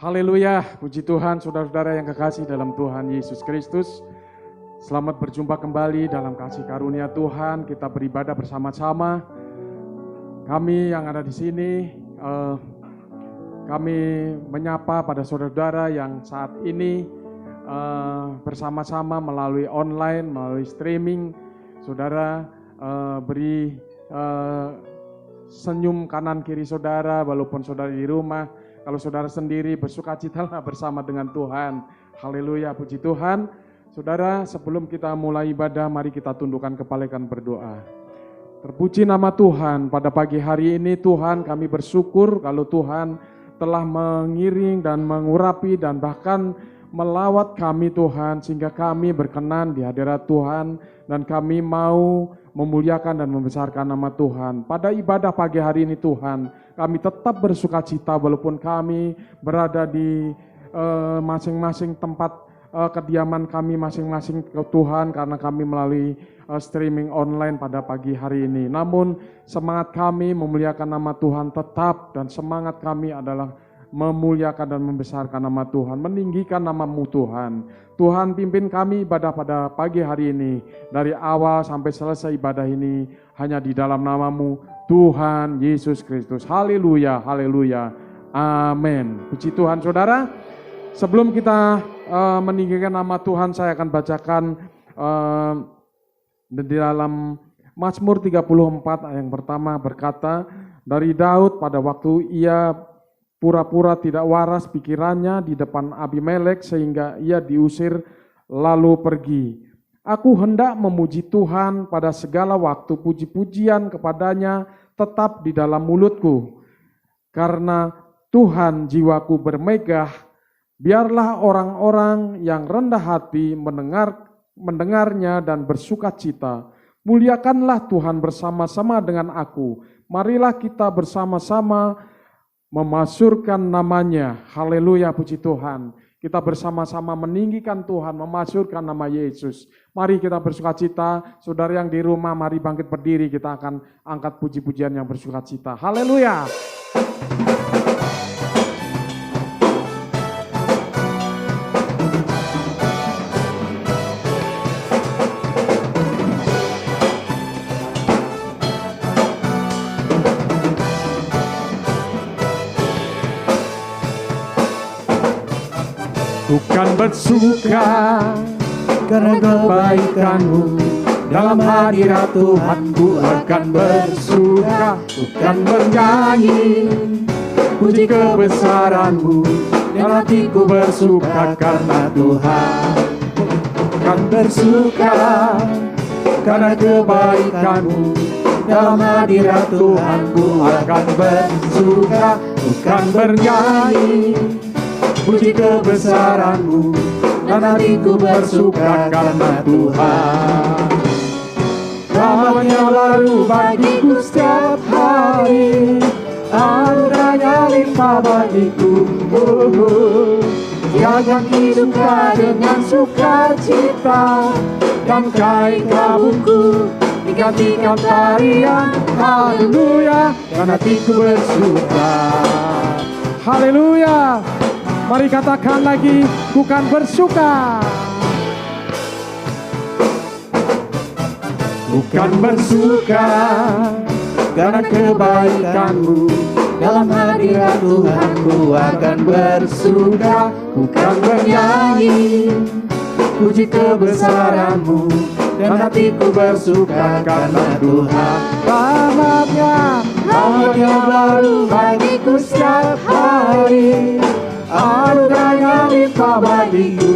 Haleluya, puji Tuhan, saudara-saudara yang kekasih dalam Tuhan Yesus Kristus. Selamat berjumpa kembali dalam kasih karunia Tuhan. Kita beribadah bersama-sama. Kami yang ada di sini, kami menyapa pada saudara-saudara yang saat ini bersama-sama melalui online, melalui streaming. Saudara beri senyum kanan kiri saudara, walaupun saudara di rumah. Kalau saudara sendiri bersukacitalah bersama dengan Tuhan. Haleluya, puji Tuhan. Saudara, sebelum kita mulai ibadah, mari kita tundukkan kepala dan berdoa. Terpuji nama Tuhan, pada pagi hari ini Tuhan kami bersyukur kalau Tuhan telah mengiring dan mengurapi dan bahkan melawat kami Tuhan, sehingga kami berkenan di hadirat Tuhan dan kami mau memuliakan dan membesarkan nama Tuhan. Pada ibadah pagi hari ini Tuhan, kami tetap bersukacita walaupun kami berada di masing-masing tempat kediaman kami masing-masing ke Tuhan, karena kami melalui streaming online pada pagi hari ini. Namun semangat kami memuliakan nama Tuhan tetap, dan semangat kami adalah memuliakan dan membesarkan nama Tuhan, meninggikan nama-Mu Tuhan. Tuhan pimpin kami ibadah pada pagi hari ini, dari awal sampai selesai ibadah ini hanya di dalam nama-Mu Tuhan Yesus Kristus. Haleluya, haleluya, amin. Puji Tuhan saudara. Sebelum kita meninggikan nama Tuhan, saya akan bacakan di dalam Mazmur 34 ayat yang pertama berkata, dari Daud pada waktu ia pura-pura tidak waras pikirannya di depan Abimelek sehingga ia diusir lalu pergi. Aku hendak memuji Tuhan pada segala waktu, puji-pujian kepadanya tetap di dalam mulutku. Karena Tuhan jiwaku bermegah, biarlah orang-orang yang rendah hati mendengarnya dan bersukacita. Muliakanlah Tuhan bersama-sama dengan aku. Marilah kita bersama-sama memasyurkan namanya. Haleluya, puji Tuhan. Kita bersama-sama meninggikan Tuhan, memasyurkan nama Yesus. Mari kita bersukacita. Saudara yang di rumah, mari bangkit berdiri. Kita akan angkat puji-pujian yang bersukacita. Haleluya. Bukan bersuka karena kebaikan-Mu, dalam hadirat Tuhan ku akan bersuka. Bukan bernyanyi puji kebesaran-Mu, dan hatiku bersuka karena Tuhan. Bukan bersuka karena kebaikan-Mu, dalam hadirat Tuhan ku akan bersuka. Bukan bernyanyi puji kebesaran-Mu, dan hatiku bersuka karena Tuhan. Rahmat-Nya baru bagiku setiap hari, anugerah-Nya limpah bagiku. Jaga hidupku dengan sukacita, dan kain kabungku digantikan tarian. Haleluya, dan hatiku bersuka. Haleluya. Mari katakan lagi, bukan bersuka. Bukan bersuka karena kebaikan-Mu, dalam hadirat Tuhan ku akan bersuka. Bukan bernyanyi puji kebesaran-Mu, dan hatiku bersuka karena Tuhan. Rahmat-Nya baru bagiku setiap hari, anugerah-Nya limpah bagiku.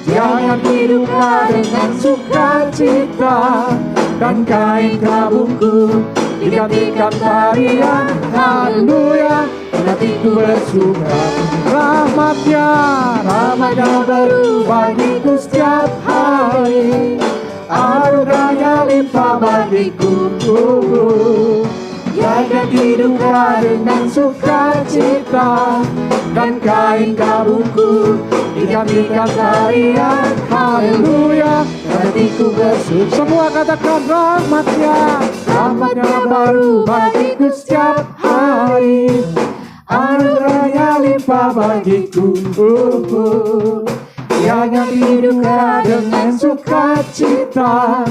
Jangan hidupku dengan sukacita, dan kain kabungku digantikan tarian. Haleluya, dan hatiku bersuka. Rahmat-Nya baru bagiku setiap hari, anugerah-Nya limpah bagiku. Jaga hidupku dengan sukacita, dan kain kabungku digantikan tarian. Haleluya, hatiku bersuka. Semua katakan rahmat-Nya baru bagiku setiap hari, anugerah-Nya limpah bagiku. Jangan diduga dengan sukacita,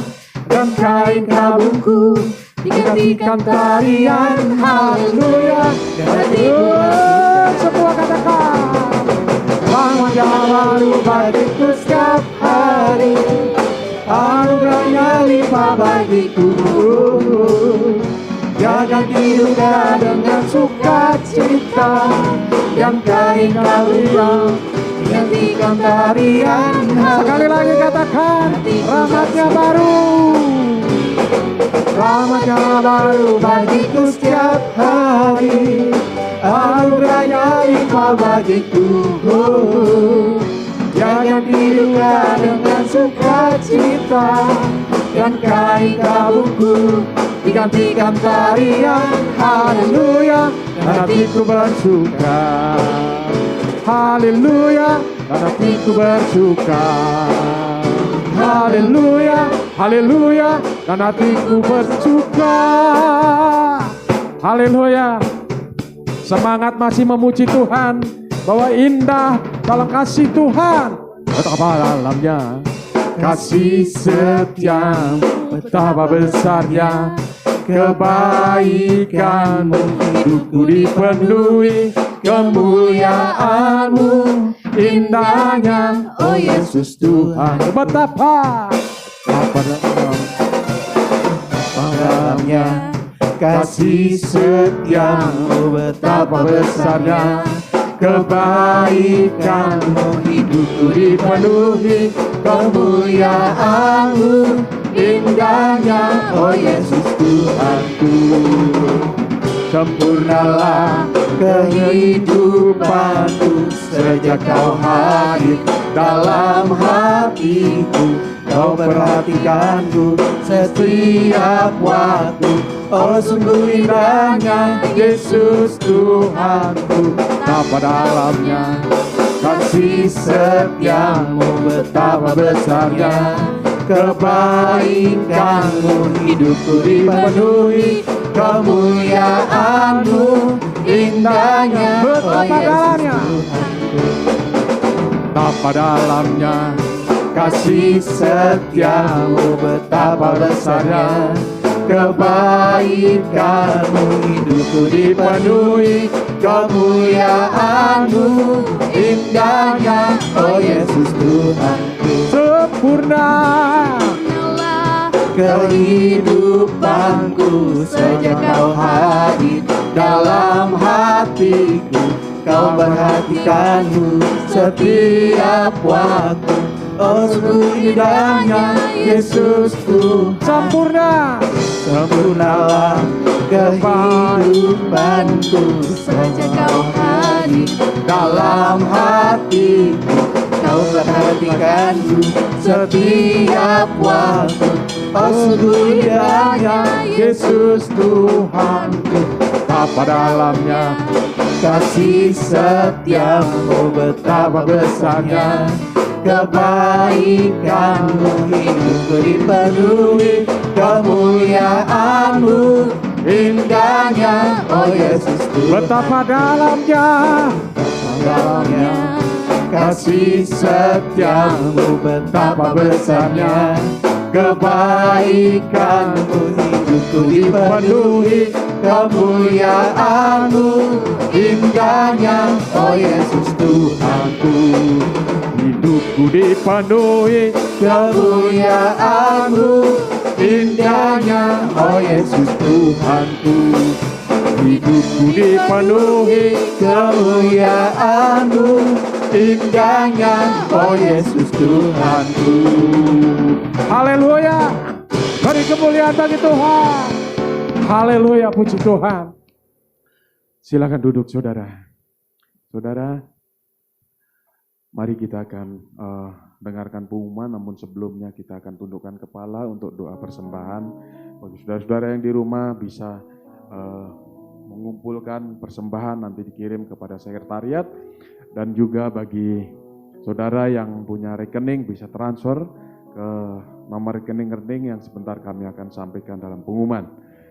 dan kain kabungku digantikan tarian. Haleluya. Semua katakan. Wajah baru bagiku setiap hari, anugerahnya limpah bagiku. Jangan diduga dengan sukacita, dan kain kabungku digantikan tarian. Sekali lagi katakan, rahmatnya baru. Rahmatnya baru bagiku setiap hari, anugerahnya limpah bagiku. Jangan diduga dengan sukacita, dan kain kabungku digantikan tarian. Haleluya, dan hatiku bersuka. Haleluya, dan hatiku bersuka. Haleluya, haleluya, dan hatiku bersuka. Haleluya. Semangat masih memuji Tuhan, bahwa indah dalam kasih Tuhan, betapa dalamnya kasih setiamu, betapa besarnya kebaikanmu. Hidupku dipenuhi kemuliaan-Mu, indahnya, oh Yesus Tuhan. Betapa dalamnya kasih setiamu, betapa besarnya kebaikanmu. Hidupku dipenuhi kemuliaan-Mu, indahnya, oh Yesus Tuhanku. Sempurnalah kehidupanku sejak Kau hadir dalam hatiku. Kau perhatikanku setiap waktu. Oh sungguh indahnya Yesus Tuhanku. betapa dalamnya Kasih setiamu, betapa besarnya kebaikanmu. Hidupku dipenuhi kemuliaan-Mu, indahnya, oh Yesus Tuhanku. betapa dalamnya Kasih setiamu, betapa besarnya kebaikanmu. Hidupku dipenuhi kemuliaan-Mu, indahnya, oh Yesus Tuhanku. sempurna Kehidupanku sejak Kau hadir dalam hatiku. Kau perhatikanku setiap waktu. Oh sungguh indahnya Yesus Tuhan. sempurna. Sempurnalah kehidupanku sejak Kau hadir dalam hatiku. Kau perhatikanku setiap waktu. Oh sungguh indahnya Yesus Tuhanku. Betapa dalamnya Kasih setiamu, betapa besarnya kebaikanmu. Hidupku dipenuhi kemuliaan-Mu, indahnya, oh Yesus Tuhan. betapa dalamnya kasih setiamu, betapa besarnya kebaikanmu. Hidupku dipenuhi kemuliaan-Mu, indahnya, oh Yesus Tuhanku. hidupku dipenuhi Kemuliaan-Mu, indahnya, oh Yesus Tuhanku. hidupku dipenuhi kemuliaan-Mu, indahnya, oh Yesus Tuhanku. haleluya. Beri kemuliaan bagi Tuhan. Haleluya, puji Tuhan. Silakan duduk saudara. Saudara, mari kita akan dengarkan pengumuman, namun sebelumnya kita akan tundukkan kepala untuk doa persembahan. Bagi saudara-saudara yang di rumah bisa mengumpulkan persembahan, nanti dikirim kepada sekretariat. Dan juga bagi saudara yang punya rekening bisa transfer ke nomor rekening yang sebentar kami akan sampaikan dalam pengumuman.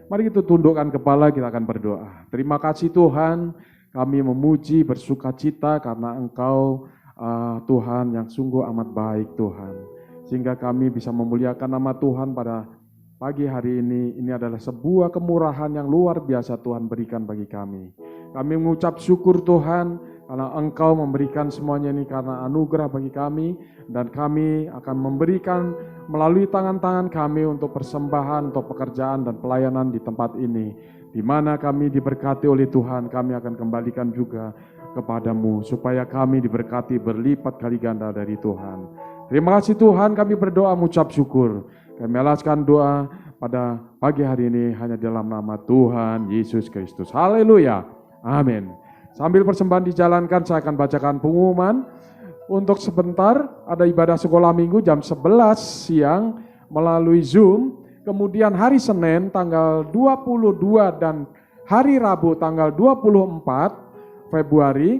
Mari kita tundukkan kepala, kita akan berdoa. Terima kasih Tuhan, Kami memuji bersukacita karena Engkau Tuhan yang sungguh amat baik Tuhan. Sehingga kami bisa memuliakan nama Tuhan pada pagi hari ini. Ini adalah sebuah kemurahan yang luar biasa Tuhan berikan bagi kami. Kami mengucap syukur Tuhan karena Engkau memberikan semuanya ini karena anugerah bagi kami. Dan kami akan memberikan melalui tangan-tangan kami untuk persembahan, untuk pekerjaan dan pelayanan di tempat ini. Di mana kami diberkati oleh Tuhan, kami akan kembalikan juga kepadamu. Supaya kami diberkati berlipat kali ganda dari Tuhan. Terima kasih Tuhan, kami berdoa mengucap syukur. Kami alaskan doa pada pagi hari ini hanya dalam nama Tuhan Yesus Kristus. Haleluya. Amin. Sambil persembahan dijalankan, saya akan bacakan pengumuman. Untuk sebentar, ada ibadah sekolah minggu jam 11 siang melalui Zoom. Kemudian hari Senin tanggal 22 dan hari Rabu tanggal 24 Februari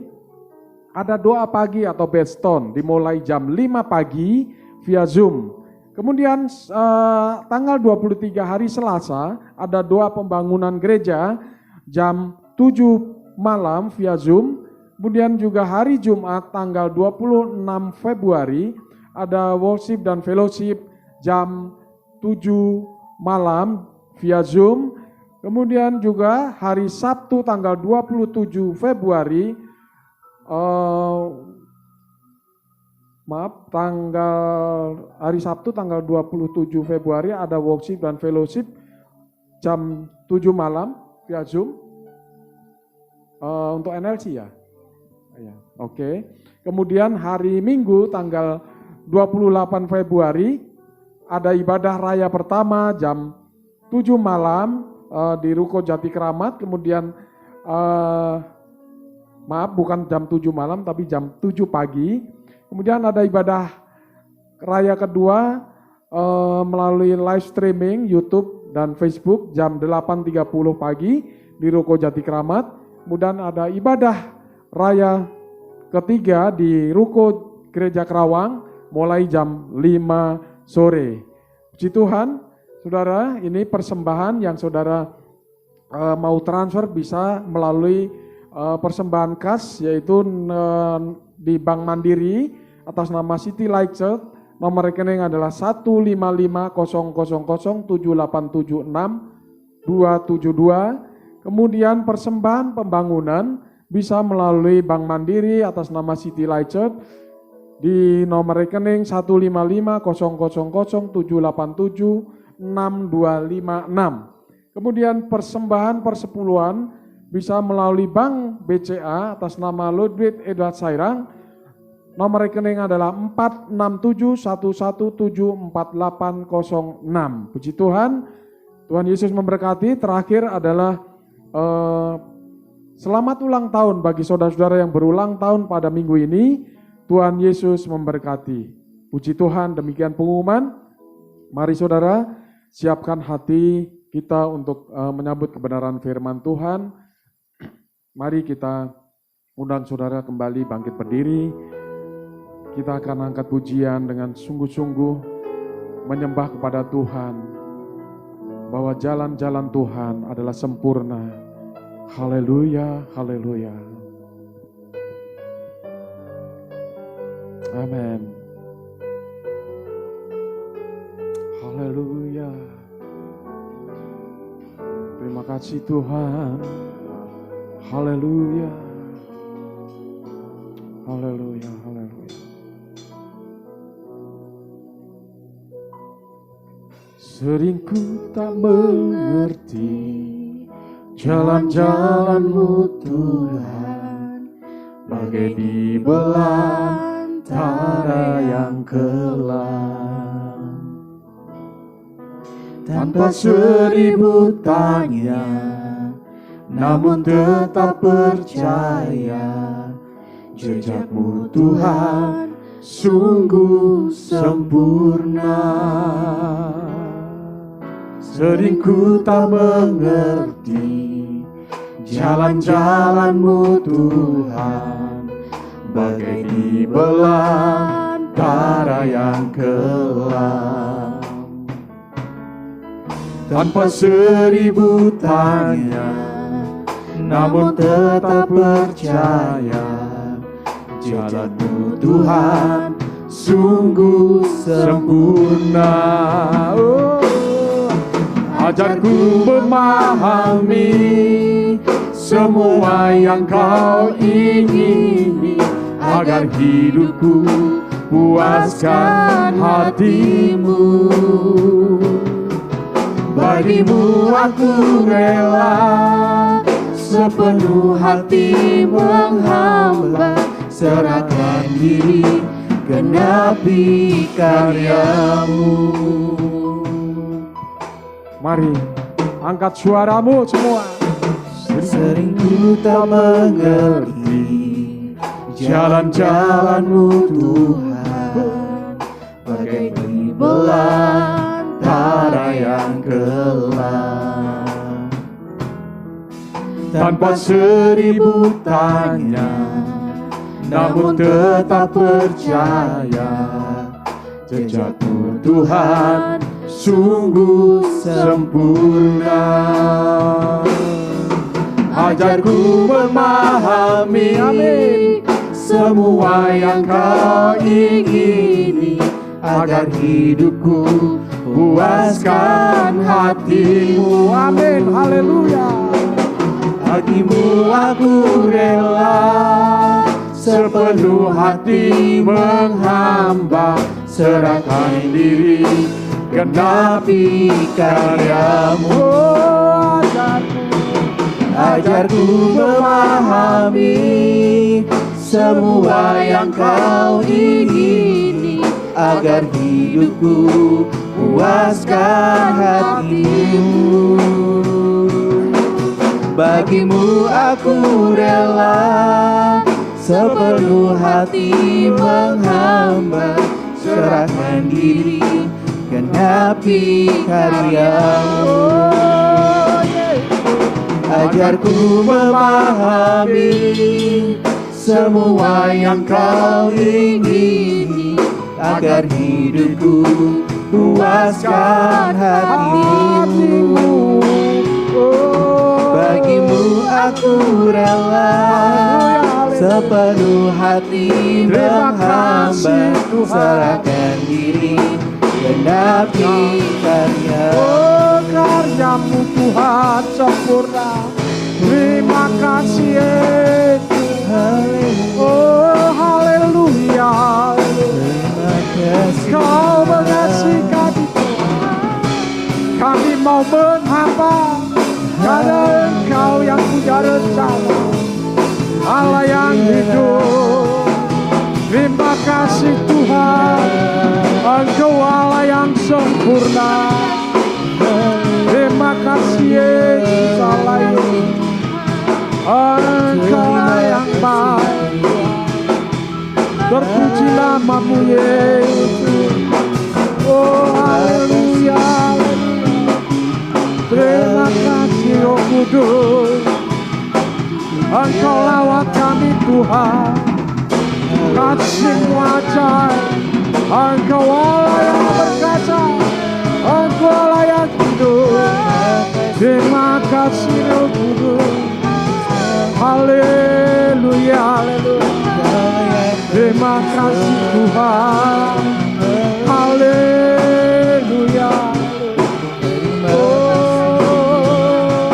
ada doa pagi atau bedstone dimulai jam 5 pagi via Zoom. Kemudian tanggal 23 hari Selasa ada doa pembangunan gereja jam 7 malam via Zoom. Kemudian juga hari Jumat tanggal 26 Februari ada worship dan fellowship jam 7 malam via Zoom. Kemudian juga hari Sabtu tanggal 27 Februari hari Sabtu tanggal 27 Februari ada worship dan fellowship jam 7 malam via Zoom. Untuk NLC ya? Ya, oke. Kemudian hari Minggu tanggal 28 Februari ada ibadah raya pertama jam 7 malam di Ruko Jati Keramat. Kemudian bukan jam 7 malam tapi jam 7 pagi. Kemudian ada ibadah raya kedua melalui live streaming YouTube dan Facebook jam 8.30 pagi di Ruko Jati Keramat. Kemudian ada ibadah raya ketiga di Ruko Gereja Kerawang mulai jam 5 sore. Puji Tuhan, saudara, ini persembahan yang saudara mau transfer bisa melalui persembahan kas, yaitu di Bank Mandiri atas nama City Light Church. Nomor rekening adalah 15500007876 Kemudian persembahan pembangunan bisa melalui Bank Mandiri atas nama City Light Church di nomor rekening 1550007876256. Kemudian persembahan persepuluhan bisa melalui Bank BCA atas nama Ludwig Edward Sairang. Nomor rekening adalah 467117486. Puji Tuhan, Tuhan Yesus memberkati. Terakhir adalah selamat ulang tahun bagi saudara-saudara yang berulang tahun pada minggu ini. Tuhan Yesus memberkati. Puji Tuhan, demikian pengumuman. Mari saudara, siapkan hati kita untuk menyambut kebenaran firman Tuhan. Mari kita undang saudara kembali bangkit berdiri. Kita akan angkat pujian dengan sungguh-sungguh menyembah kepada Tuhan. Bahwa jalan-jalan Tuhan adalah sempurna. Haleluya, haleluya. Amin. Haleluya. Terima kasih Tuhan. Haleluya. Haleluya, haleluya. Sering ku tak mengerti jalan-jalan-Mu Tuhan, bagai di belantara yang kelam. Tanpa seribu tanya, namun tetap percaya, jejak-Mu Tuhan sungguh sempurna. Sering ku tak mengerti jalan-jalan-Mu Tuhan, bagai di belantara yang kelam. Tanpa seribu tanya, namun tetap percaya. Jalan-Mu Tuhan sungguh sempurna. Ajarku memahami semua yang Kau ingini, agar hidupku puaskan hati-Mu. Bagi-Mu aku rela sepenuh hati menghamba, serahkan diri, genapi karya-Mu. Mari angkat suaramu semua. Sering ku tak mengerti jalan-jalan-Mu Tuhan, bagai belantara yang gelap. Tanpa seribu tanya, namun tetap percaya. Jejak-Mu Tuhan sungguh sempurna. Ajarku memahami semua yang Kau ingini, agar hidupku puaskan hati-Mu. Amin, haleluya. Bagi-Mu aku rela sepenuh hati menghamba, serahkan diri, genapi karya-Mu. Ajarku memahami semua yang Kau ingini, agar hidupku puaskan hati-Mu. Bagi-Mu aku rela sepenuh hati menghamba, serahkan diri, genapi karya-Mu. Ajarku memahami semua yang Kau ingini, agar hidupku puaskan hati-Mu. Bagi-Mu aku rela sepenuh hati menghamba, serahkan diri, genapi karya-Mu. Karya-Mu Tuhan sempurna. Terima kasih Yesus. Oh haleluya. Terima kasih Kau mengasihi kami. Kami mau menghamba karena Engkau yang punya rencana, Allah yang hidup. Terima kasih Tuhan, Engkau Allah yang sempurna. Terima kasih Yesus, Allah yang Engkau yang baik. Terpuji nama-Mu Yesus. Oh haleluya. Terima kasih Roh Kudus, Engkau lawat kami Tuhan. Kasih-Mu ajaib, Engkau Allah yang berkata, Engkau Allah yang hidup. Terima kasih Roh Kudus. Haleluya, haleluya. Terima kasih Tuhan. Haleluya. Oh,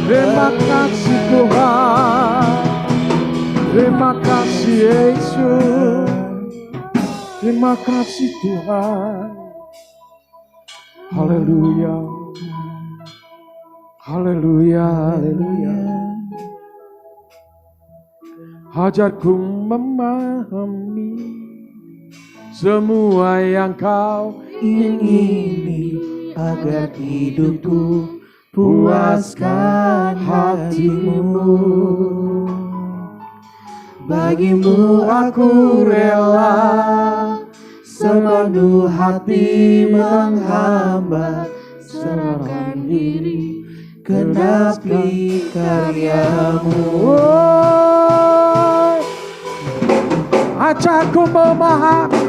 terima kasih Tuhan. Terima kasih Yesus. Terima kasih Tuhan. Haleluya. Haleluya, haleluya. Ajarku memahami semua yang Kau ingini, agar hidupku puaskan hati-Mu. Bagi-Mu aku rela sepenuh hati menghamba, serahkan diri, genapi karya-Mu. Ajarku memahami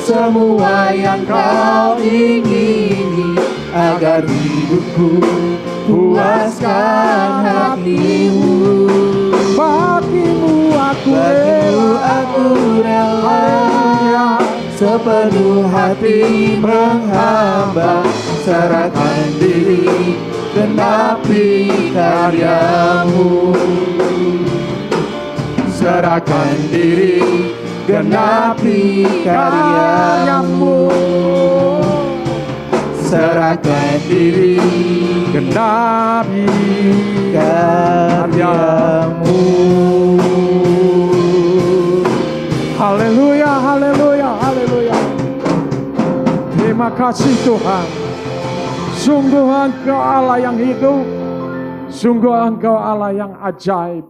semua yang Kau ingini, agar hidupku puaskan hatimu. Bagimu aku rela, sepenuh hati menghamba, serahkan diri, genapi karyamu. Serahkan diri, genapi karyamu. Serahkan diri, genapi karyamu. Haleluya, haleluya, haleluya. Terima kasih Tuhan. Sungguh Engkau Allah yang hidup. Sungguh Engkau Allah yang ajaib.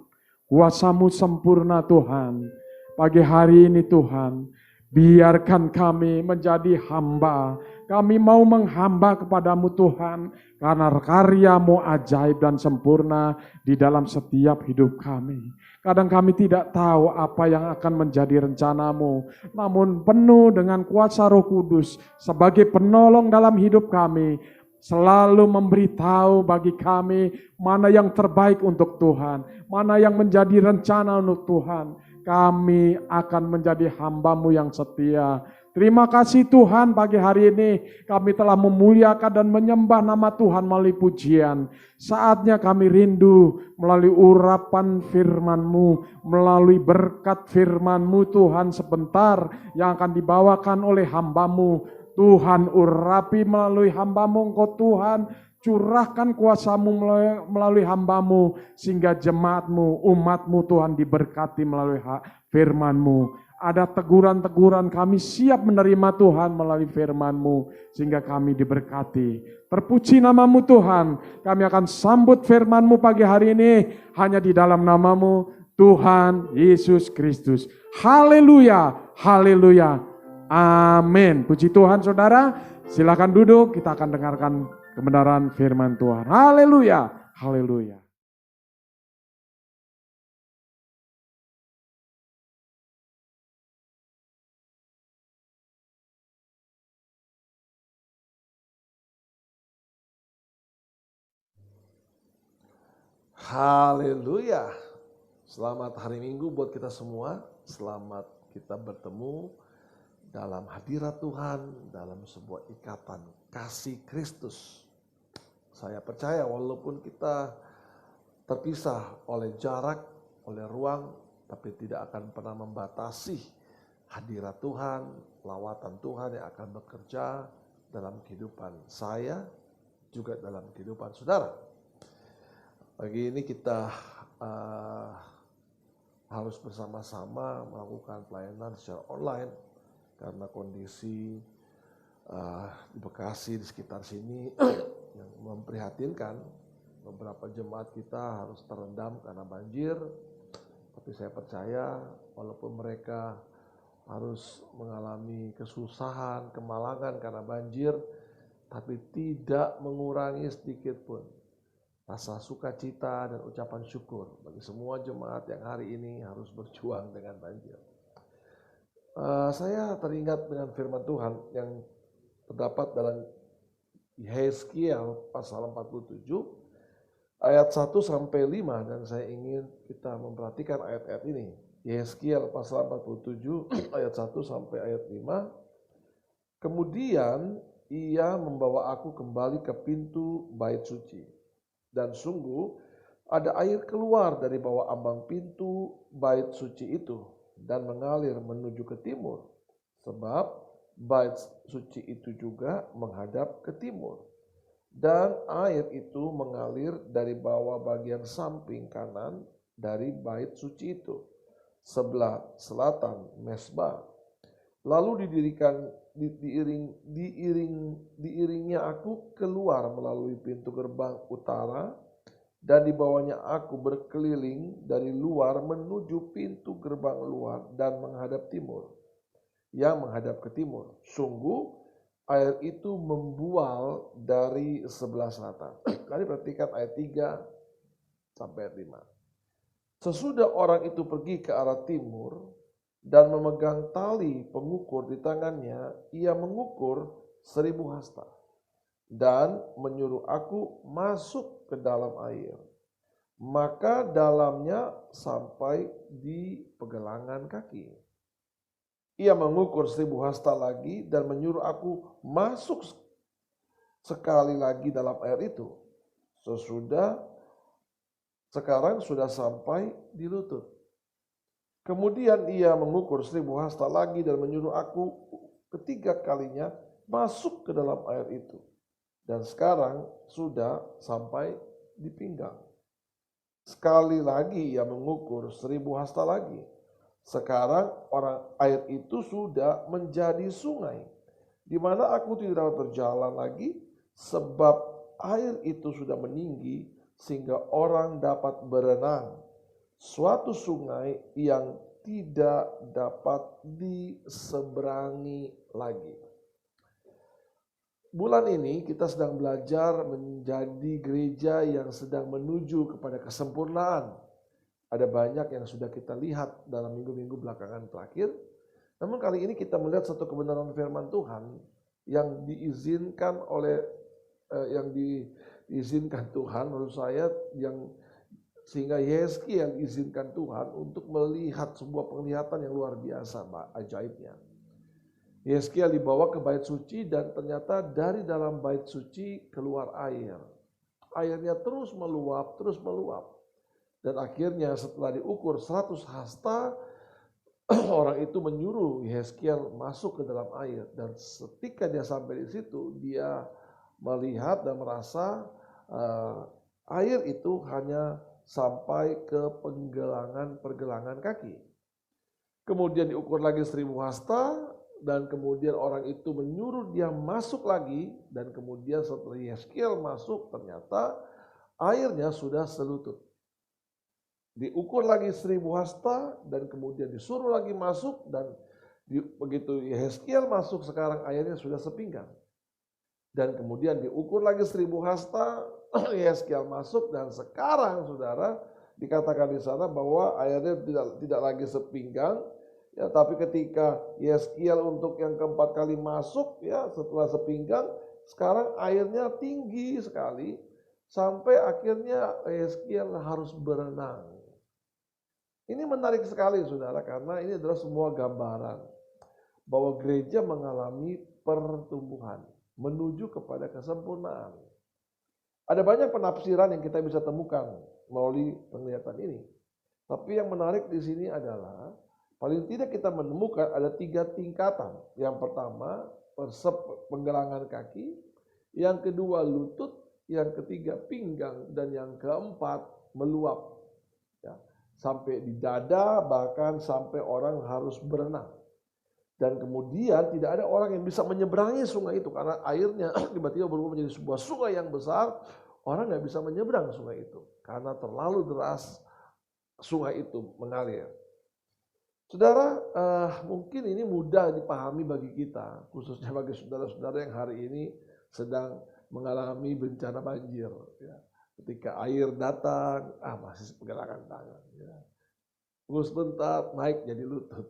Kuasa-Mu sempurna Tuhan. Pagi hari ini Tuhan, biarkan kami menjadi hamba. Kami mau menghamba kepadamu Tuhan, karena karya-Mu ajaib dan sempurna di dalam setiap hidup kami. Kadang kami tidak tahu apa yang akan menjadi rencana-Mu, namun penuh dengan kuasa Roh Kudus sebagai penolong dalam hidup kami, selalu memberitahu bagi kami mana yang terbaik untuk Tuhan, mana yang menjadi rencana untuk Tuhan. Kami akan menjadi hamba-Mu yang setia. Terima kasih Tuhan, pagi hari ini kami telah memuliakan dan menyembah nama Tuhan melalui pujian. Saatnya kami rindu melalui urapan firman-Mu, melalui berkat firman-Mu Tuhan sebentar yang akan dibawakan oleh hamba-Mu. Tuhan urapi melalui hamba-Mu, Engkau Tuhan curahkan kuasa-Mu melalui hamba-Mu, sehingga jemaat-Mu, umat-Mu Tuhan diberkati melalui firman-Mu. Ada teguran-teguran, kami siap menerima Tuhan melalui firman-Mu, sehingga kami diberkati. Terpuji nama-Mu Tuhan, kami akan sambut firman-Mu pagi hari ini, hanya di dalam nama-Mu, Tuhan Yesus Kristus. Haleluya, haleluya, amin. Puji Tuhan saudara, silakan duduk, kita akan dengarkan kebenaran firman Tuhan. Haleluya, haleluya. Haleluya. Selamat hari Minggu buat kita semua. Selamat kita bertemu dalam hadirat Tuhan, dalam sebuah ikatan kasih Kristus. Saya percaya walaupun kita terpisah oleh jarak, oleh ruang, tapi tidak akan pernah membatasi hadirat Tuhan, lawatan Tuhan yang akan bekerja dalam kehidupan saya, juga dalam kehidupan saudara. Pagi ini kita harus bersama-sama melakukan pelayanan secara online karena kondisi di Bekasi, di sekitar sini yang memprihatinkan. Beberapa jemaat kita harus terendam karena banjir, tapi saya percaya walaupun mereka harus mengalami kesusahan, kemalangan karena banjir, tapi tidak mengurangi sedikit pun rasa sukacita dan ucapan syukur bagi semua jemaat yang hari ini harus berjuang dengan banjir. Saya teringat dengan firman Tuhan yang terdapat dalam Yeskiel pasal 47 ayat 1 sampai 5, dan saya ingin kita memperhatikan ayat-ayat ini. Yeskiel pasal 47 ayat 1 sampai ayat 5. Kemudian ia membawa aku kembali ke pintu bait suci. Dan sungguh ada air keluar dari bawah ambang pintu bait suci itu dan mengalir menuju ke timur. Sebab bait suci itu juga menghadap ke timur. Dan air itu mengalir dari bawah bagian samping kanan dari bait suci itu, sebelah selatan mesbah. Lalu diiringnya aku keluar melalui pintu gerbang utara, dan dibawanya aku berkeliling dari luar menuju pintu gerbang luar dan menghadap timur, yang menghadap ke timur. Sungguh air itu membual dari sebelah selatan. Mari perhatikan ayat 3 sampai ayat 5. Sesudah orang itu pergi ke arah timur dan memegang tali pengukur di tangannya, ia mengukur 1000 hasta. dan menyuruh aku masuk ke dalam air. Maka dalamnya sampai di pergelangan kaki. Ia mengukur 1000 hasta lagi dan menyuruh aku masuk sekali lagi dalam air itu. Sekarang sudah sampai di lutut. Kemudian ia mengukur 1000 hasta lagi dan menyuruh aku ketiga kalinya masuk ke dalam air itu. Dan sekarang sudah sampai di pinggang. Sekali lagi ia mengukur 1000 hasta lagi. Sekarang air itu sudah menjadi sungai, di mana aku tidak dapat berjalan lagi, sebab air itu sudah meninggi sehingga orang dapat berenang. Suatu sungai yang tidak dapat diseberangi lagi. Bulan ini kita sedang belajar menjadi gereja yang sedang menuju kepada kesempurnaan. Ada banyak yang sudah kita lihat dalam minggu-minggu belakangan terakhir. Namun kali ini kita melihat satu kebenaran firman Tuhan yang diizinkan Tuhan menurut saya, yang sehingga Yeskiel izinkan Tuhan untuk melihat sebuah penglihatan yang luar biasa, ajaibnya. Yeskiel dibawa ke bait suci dan ternyata dari dalam bait suci keluar air. Airnya terus meluap. Dan akhirnya setelah diukur 100 hasta, orang itu menyuruh Yeskiel masuk ke dalam air. Dan ketika dia sampai di situ, dia melihat dan merasa air itu hanya sampai ke pergelangan kaki. Kemudian diukur lagi 1000 hasta, dan kemudian orang itu menyuruh dia masuk lagi, dan kemudian setelah Yeskiel masuk ternyata airnya sudah selutut. Diukur lagi 1000 hasta dan kemudian disuruh lagi masuk, dan begitu Yeskiel masuk sekarang airnya sudah sepinggang. Dan kemudian diukur lagi 1000 hasta, Yeskiel masuk, dan sekarang saudara dikatakan di sana bahwa airnya tidak lagi sepinggang. Ya, tapi ketika Yeskiel untuk yang keempat kali masuk, ya setelah sepinggang, sekarang airnya tinggi sekali sampai akhirnya Yeskiel harus berenang. Ini menarik sekali saudara, karena ini adalah semua gambaran bahwa gereja mengalami pertumbuhan menuju kepada kesempurnaan. Ada banyak penafsiran yang kita bisa temukan melalui penglihatan ini. Tapi yang menarik di sini adalah paling tidak kita menemukan ada 3 tingkatan. Yang pertama, penggelangan kaki. Yang kedua, lutut. Yang ketiga, pinggang. Dan yang keempat, meluap. Ya, sampai di dada, bahkan sampai orang harus berenang. Dan kemudian tidak ada orang yang bisa menyeberangi sungai itu. Karena airnya tiba-tiba berubah menjadi sebuah sungai yang besar. Orang nggak bisa menyeberang sungai itu. Karena terlalu deras sungai itu mengalir. Saudara, mungkin ini mudah dipahami bagi kita, khususnya bagi saudara-saudara yang hari ini sedang mengalami bencana banjir. Ya. Ketika air datang, masih pergelangan tangan. Ya. Tunggu sebentar, naik jadi lutut.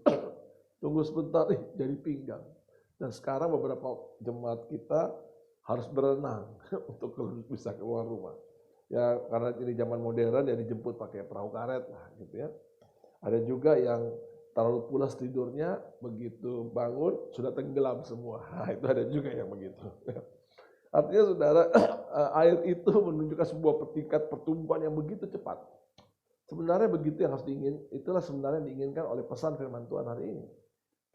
Tunggu sebentar, jadi pinggang. Dan sekarang beberapa jemaat kita harus berenang untuk bisa keluar rumah. Ya, karena ini zaman modern, ya dijemput pakai perahu karet lah, gitu ya. Ada juga yang terlalu pulas tidurnya, begitu bangun sudah tenggelam semua. Nah, itu ada juga yang begitu. Artinya saudara, air itu menunjukkan sebuah tingkat pertumbuhan yang begitu cepat. Sebenarnya begitu yang harus itulah sebenarnya yang diinginkan oleh pesan firman Tuhan hari ini.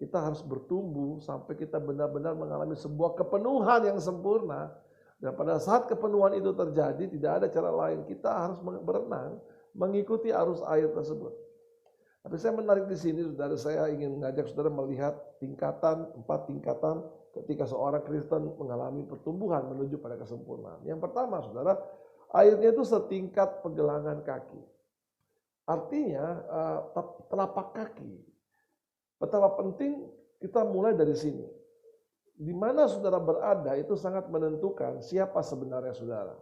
Kita harus bertumbuh sampai kita benar-benar mengalami sebuah kepenuhan yang sempurna. Dan pada saat kepenuhan itu terjadi, tidak ada cara lain. Kita harus berenang, mengikuti arus air tersebut. Tapi saya menarik di sini, saudara, saya ingin mengajak saudara melihat 4 tingkatan ketika seorang Kristen mengalami pertumbuhan menuju pada kesempurnaan. Yang pertama, saudara, airnya itu setingkat pergelangan kaki. Artinya telapak kaki. Betapa penting kita mulai dari sini. Di mana saudara berada itu sangat menentukan siapa sebenarnya saudara.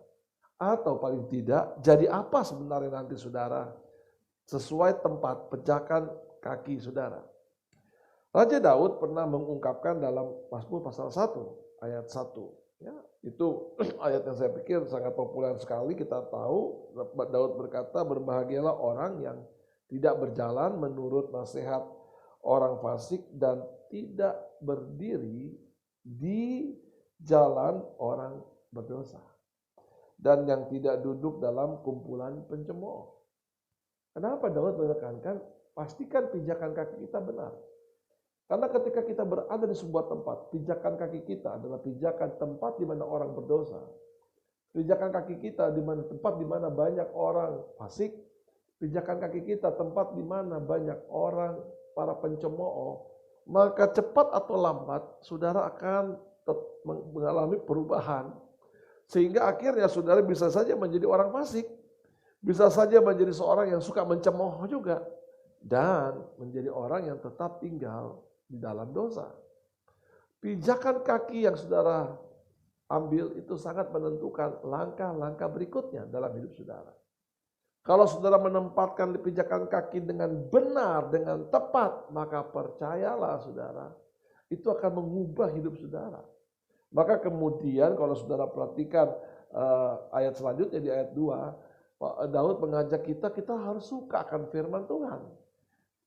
Atau paling tidak, jadi apa sebenarnya nanti saudara sesuai tempat pejakan kaki saudara. Raja Daud pernah mengungkapkan dalam Mazmur pasal 1 ayat 1. Ya, itu ayat yang saya pikir sangat populer sekali. Kita tahu Daud berkata, berbahagialah orang yang tidak berjalan menurut nasihat orang fasik dan tidak berdiri di jalan orang berdosa, dan yang tidak duduk dalam kumpulan pencemooh. Kenapa Daud menekankan pastikan pijakan kaki kita benar? Karena ketika kita berada di sebuah tempat, pijakan kaki kita adalah pijakan tempat di mana orang berdosa. Pijakan kaki kita di mana tempat di mana banyak orang fasik. Pijakan kaki kita tempat di mana banyak orang para pencemooh. Maka cepat atau lambat saudara akan mengalami perubahan. Sehingga akhirnya saudara bisa saja menjadi orang fasik. Bisa saja menjadi seorang yang suka mencemooh juga. Dan menjadi orang yang tetap tinggal di dalam dosa. Pijakan kaki yang saudara ambil itu sangat menentukan langkah-langkah berikutnya dalam hidup saudara. Kalau saudara menempatkan pijakan kaki dengan benar, dengan tepat, maka percayalah saudara, itu akan mengubah hidup saudara. Maka kemudian kalau saudara perhatikan ayat selanjutnya di ayat 2, Daud mengajak kita harus suka akan firman Tuhan.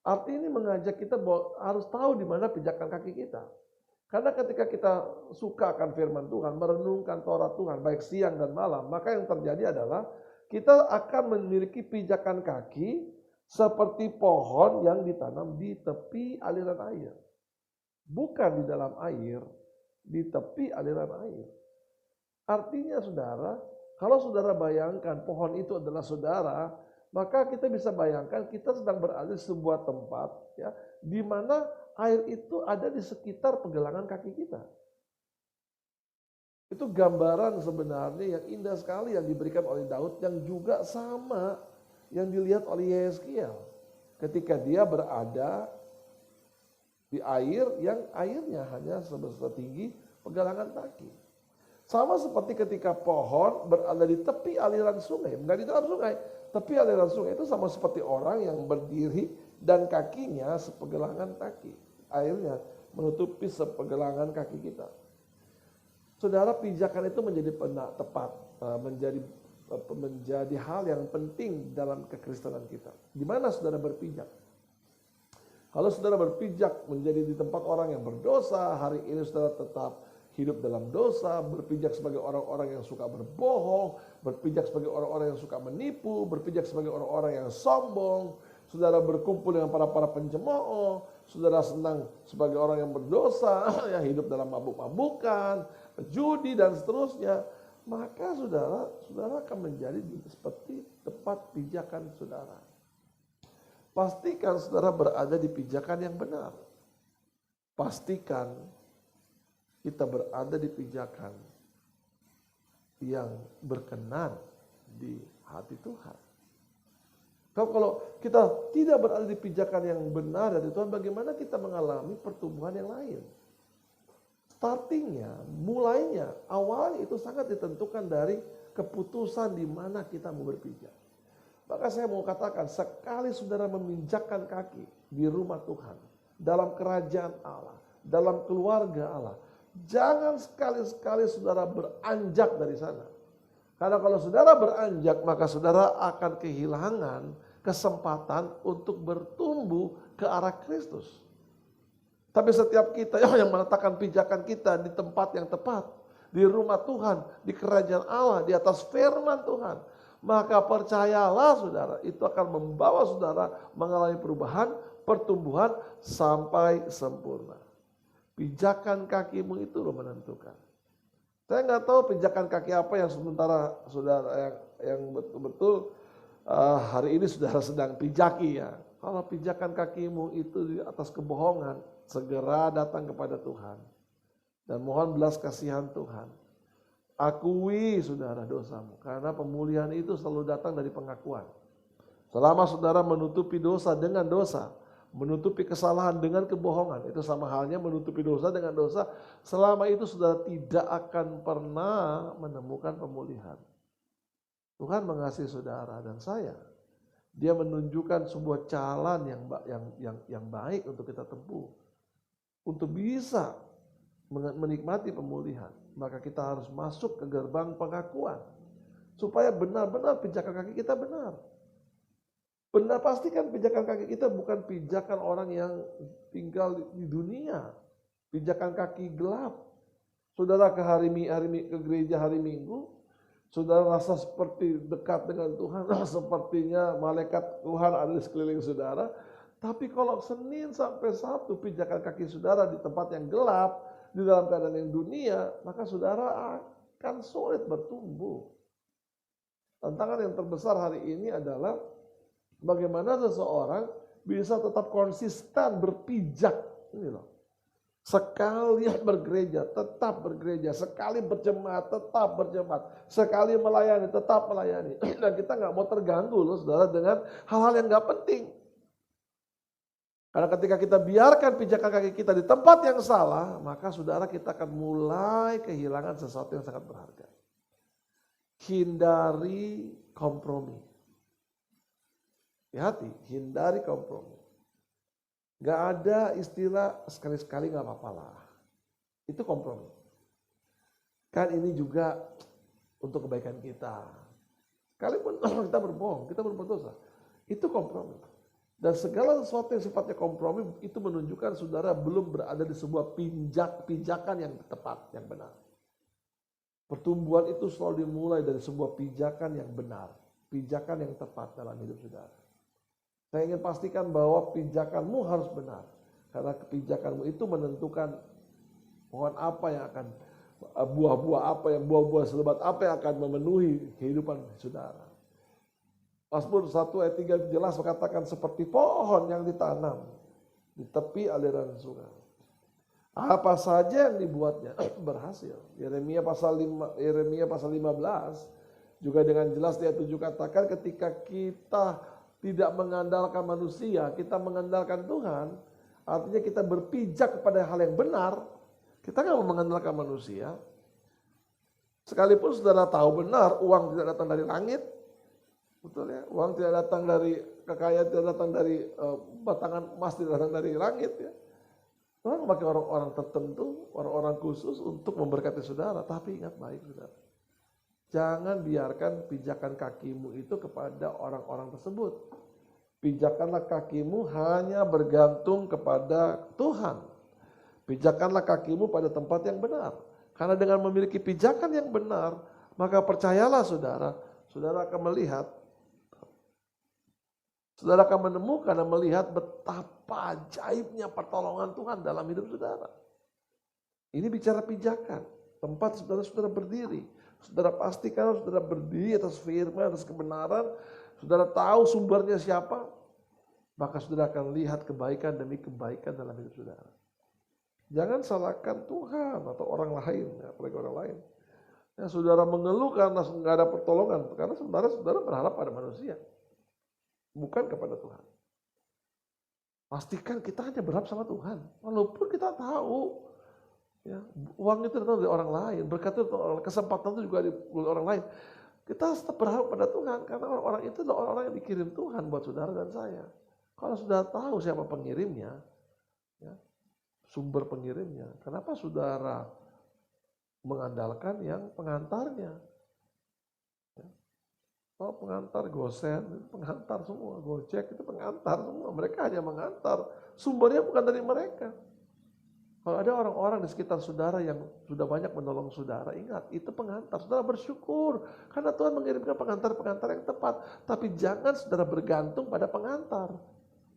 Arti ini mengajak kita bahwa harus tahu di mana pijakan kaki kita. Karena ketika kita suka akan firman Tuhan, merenungkan Taurat Tuhan baik siang dan malam, maka yang terjadi adalah kita akan memiliki pijakan kaki seperti pohon yang ditanam di tepi aliran air. Bukan di dalam air, di tepi aliran air. Artinya saudara, kalau saudara bayangkan pohon itu adalah saudara, maka kita bisa bayangkan kita sedang berada di sebuah tempat ya, di mana air itu ada di sekitar pergelangan kaki kita. Itu gambaran sebenarnya yang indah sekali yang diberikan oleh Daud, yang juga sama yang dilihat oleh Yeskiel ketika dia berada di air yang airnya hanya setinggi pergelangan kaki. Sama seperti ketika pohon berada di tepi aliran sungai, bukan di dalam sungai, tepi aliran sungai itu sama seperti orang yang berdiri dan kakinya sepergelangan kaki. Airnya menutupi sepergelangan kaki kita. Saudara, pijakan itu menjadi tepat, menjadi hal yang penting dalam kekristenan kita. Di mana saudara berpijak? Kalau saudara berpijak menjadi di tempat orang yang berdosa, hari ini saudara tetap hidup dalam dosa, berpijak sebagai orang-orang yang suka berbohong, berpijak sebagai orang-orang yang suka menipu, berpijak sebagai orang-orang yang sombong, saudara berkumpul dengan para pencemooh, saudara senang sebagai orang yang berdosa, yang hidup dalam mabuk-mabukan, judi dan seterusnya, maka saudara akan menjadi seperti tempat pijakan saudara. Pastikan saudara berada di pijakan yang benar. Pastikan kita berada di pijakan yang berkenan di hati Tuhan. Kalau kita tidak berada di pijakan yang benar dari Tuhan, bagaimana kita mengalami pertumbuhan yang lain? Startingnya, mulainya, awalnya itu sangat ditentukan dari keputusan di mana kita mau berpijak. Maka saya mau katakan, sekali saudara meminjakkan kaki di rumah Tuhan, dalam kerajaan Allah, dalam keluarga Allah, jangan sekali-sekali saudara beranjak dari sana. Karena kalau saudara beranjak, maka saudara akan kehilangan kesempatan untuk bertumbuh ke arah Kristus. Tapi setiap kita yang meletakkan pijakan kita di tempat yang tepat, di rumah Tuhan, di kerajaan Allah, di atas firman Tuhan, maka percayalah saudara, itu akan membawa saudara mengalami perubahan, pertumbuhan sampai sempurna. Pijakan kakimu itu loh menentukan. Saya nggak tahu pijakan kaki apa yang sementara saudara yang betul-betul hari ini saudara sedang pijaki ya. Kalau pijakan kakimu itu di atas kebohongan, segera datang kepada Tuhan. Dan mohon belas kasihan Tuhan. Akui saudara dosamu. Karena pemulihan itu selalu datang dari pengakuan. Selama saudara menutupi dosa dengan dosa, menutupi kesalahan dengan kebohongan, itu sama halnya menutupi dosa dengan dosa. Selama itu saudara tidak akan pernah menemukan pemulihan. Tuhan mengasihi saudara dan saya. Dia menunjukkan sebuah jalan yang baik untuk kita tempuh. Untuk bisa menikmati pemulihan. maka kita harus masuk ke gerbang pengakuan. Supaya benar-benar pijakan kaki kita benar. Benar, pastikan pijakan kaki kita bukan pijakan orang yang tinggal di dunia. Pijakan kaki gelap. Saudara ke gereja hari Minggu, saudara rasa seperti dekat dengan Tuhan, sepertinya malaikat Tuhan ada di sekeliling saudara. Tapi kalau Senin sampai Sabtu pijakan kaki saudara di tempat yang gelap, di dalam keadaan yang dunia, maka saudara akan sulit bertumbuh. Tantangan yang terbesar hari ini adalah bagaimana seseorang bisa tetap konsisten berpijak. Ini loh. Sekali bergereja, tetap bergereja. Sekali berjemaat, tetap berjemaat. Sekali melayani, tetap melayani. Dan kita nggak mau terganggu loh saudara dengan hal-hal yang nggak penting. Karena ketika kita biarkan pijakan kaki kita di tempat yang salah, maka saudara kita akan mulai kehilangan sesuatu yang sangat berharga. Hindari kompromi. Hati-hati, hindari kompromi. Gak ada istilah sekali-sekali gak apa-apa lah. Itu kompromi. Kan ini juga untuk kebaikan kita. Sekalipun kita berbohong, kita berbuat dosa. Itu kompromi. Dan segala sesuatu yang sifatnya kompromi itu menunjukkan saudara belum berada di sebuah pijakan yang tepat, yang benar. Pertumbuhan itu selalu dimulai dari sebuah pijakan yang benar. Pijakan yang tepat dalam hidup saudara. Saya ingin pastikan bahwa pijakanmu harus benar. Karena pijakanmu itu menentukan pohon apa yang akan, buah-buah selebat apa yang akan memenuhi kehidupan saudara. Mazmur 1 ayat 3 jelas mengatakan seperti pohon yang ditanam di tepi aliran sungai. Apa saja yang dibuatnya berhasil. Yeremia pasal 15 juga dengan jelas di ayat 7 katakan ketika kita tidak mengandalkan manusia, kita mengandalkan Tuhan, artinya kita berpijak kepada hal yang benar, kita nggak mau mengandalkan manusia. Sekalipun saudara tahu benar, uang tidak datang dari langit, betul ya, uang tidak datang dari kekayaan, tidak datang dari batangan emas, tidak datang dari langit ya. Tuhan memakai orang-orang tertentu, orang-orang khusus untuk memberkati saudara, tapi ingat baik saudara. Jangan biarkan pijakan kakimu itu kepada orang-orang tersebut. Pijakanlah kakimu hanya bergantung kepada Tuhan. Pijakanlah kakimu pada tempat yang benar. Karena dengan memiliki pijakan yang benar, maka percayalah saudara, saudara akan melihat, saudara akan menemukan dan melihat betapa ajaibnya pertolongan Tuhan dalam hidup saudara. Ini bicara pijakan, tempat saudara berdiri. Saudara pastikan saudara berdiri atas firman, atas kebenaran. Saudara tahu sumbernya siapa. Maka saudara akan lihat kebaikan demi kebaikan dalam hidup saudara. Jangan salahkan Tuhan atau orang lain. Apalagi orang lain. Ya, saudara mengeluh karena nggak ada pertolongan. Karena saudara berharap pada manusia. Bukan kepada Tuhan. Pastikan kita hanya berharap sama Tuhan. Walaupun kita tahu. Ya, uang itu datang dari orang lain, berkat itu datang orang lain, kesempatan itu juga dari orang lain. Kita tetap berharap pada Tuhan, karena orang-orang itu adalah orang-orang yang dikirim Tuhan buat saudara dan saya. Kalau sudah tahu siapa pengirimnya, ya, sumber pengirimnya, kenapa saudara mengandalkan yang pengantarnya? Ya. Oh, pengantar Gosen, pengantar semua, Gojek itu pengantar semua, mereka hanya mengantar, sumbernya bukan dari mereka. Kalau ada orang-orang di sekitar saudara yang sudah banyak menolong saudara, ingat itu pengantar. Saudara bersyukur karena Tuhan mengirimkan pengantar-pengantar yang tepat. Tapi jangan saudara bergantung pada pengantar.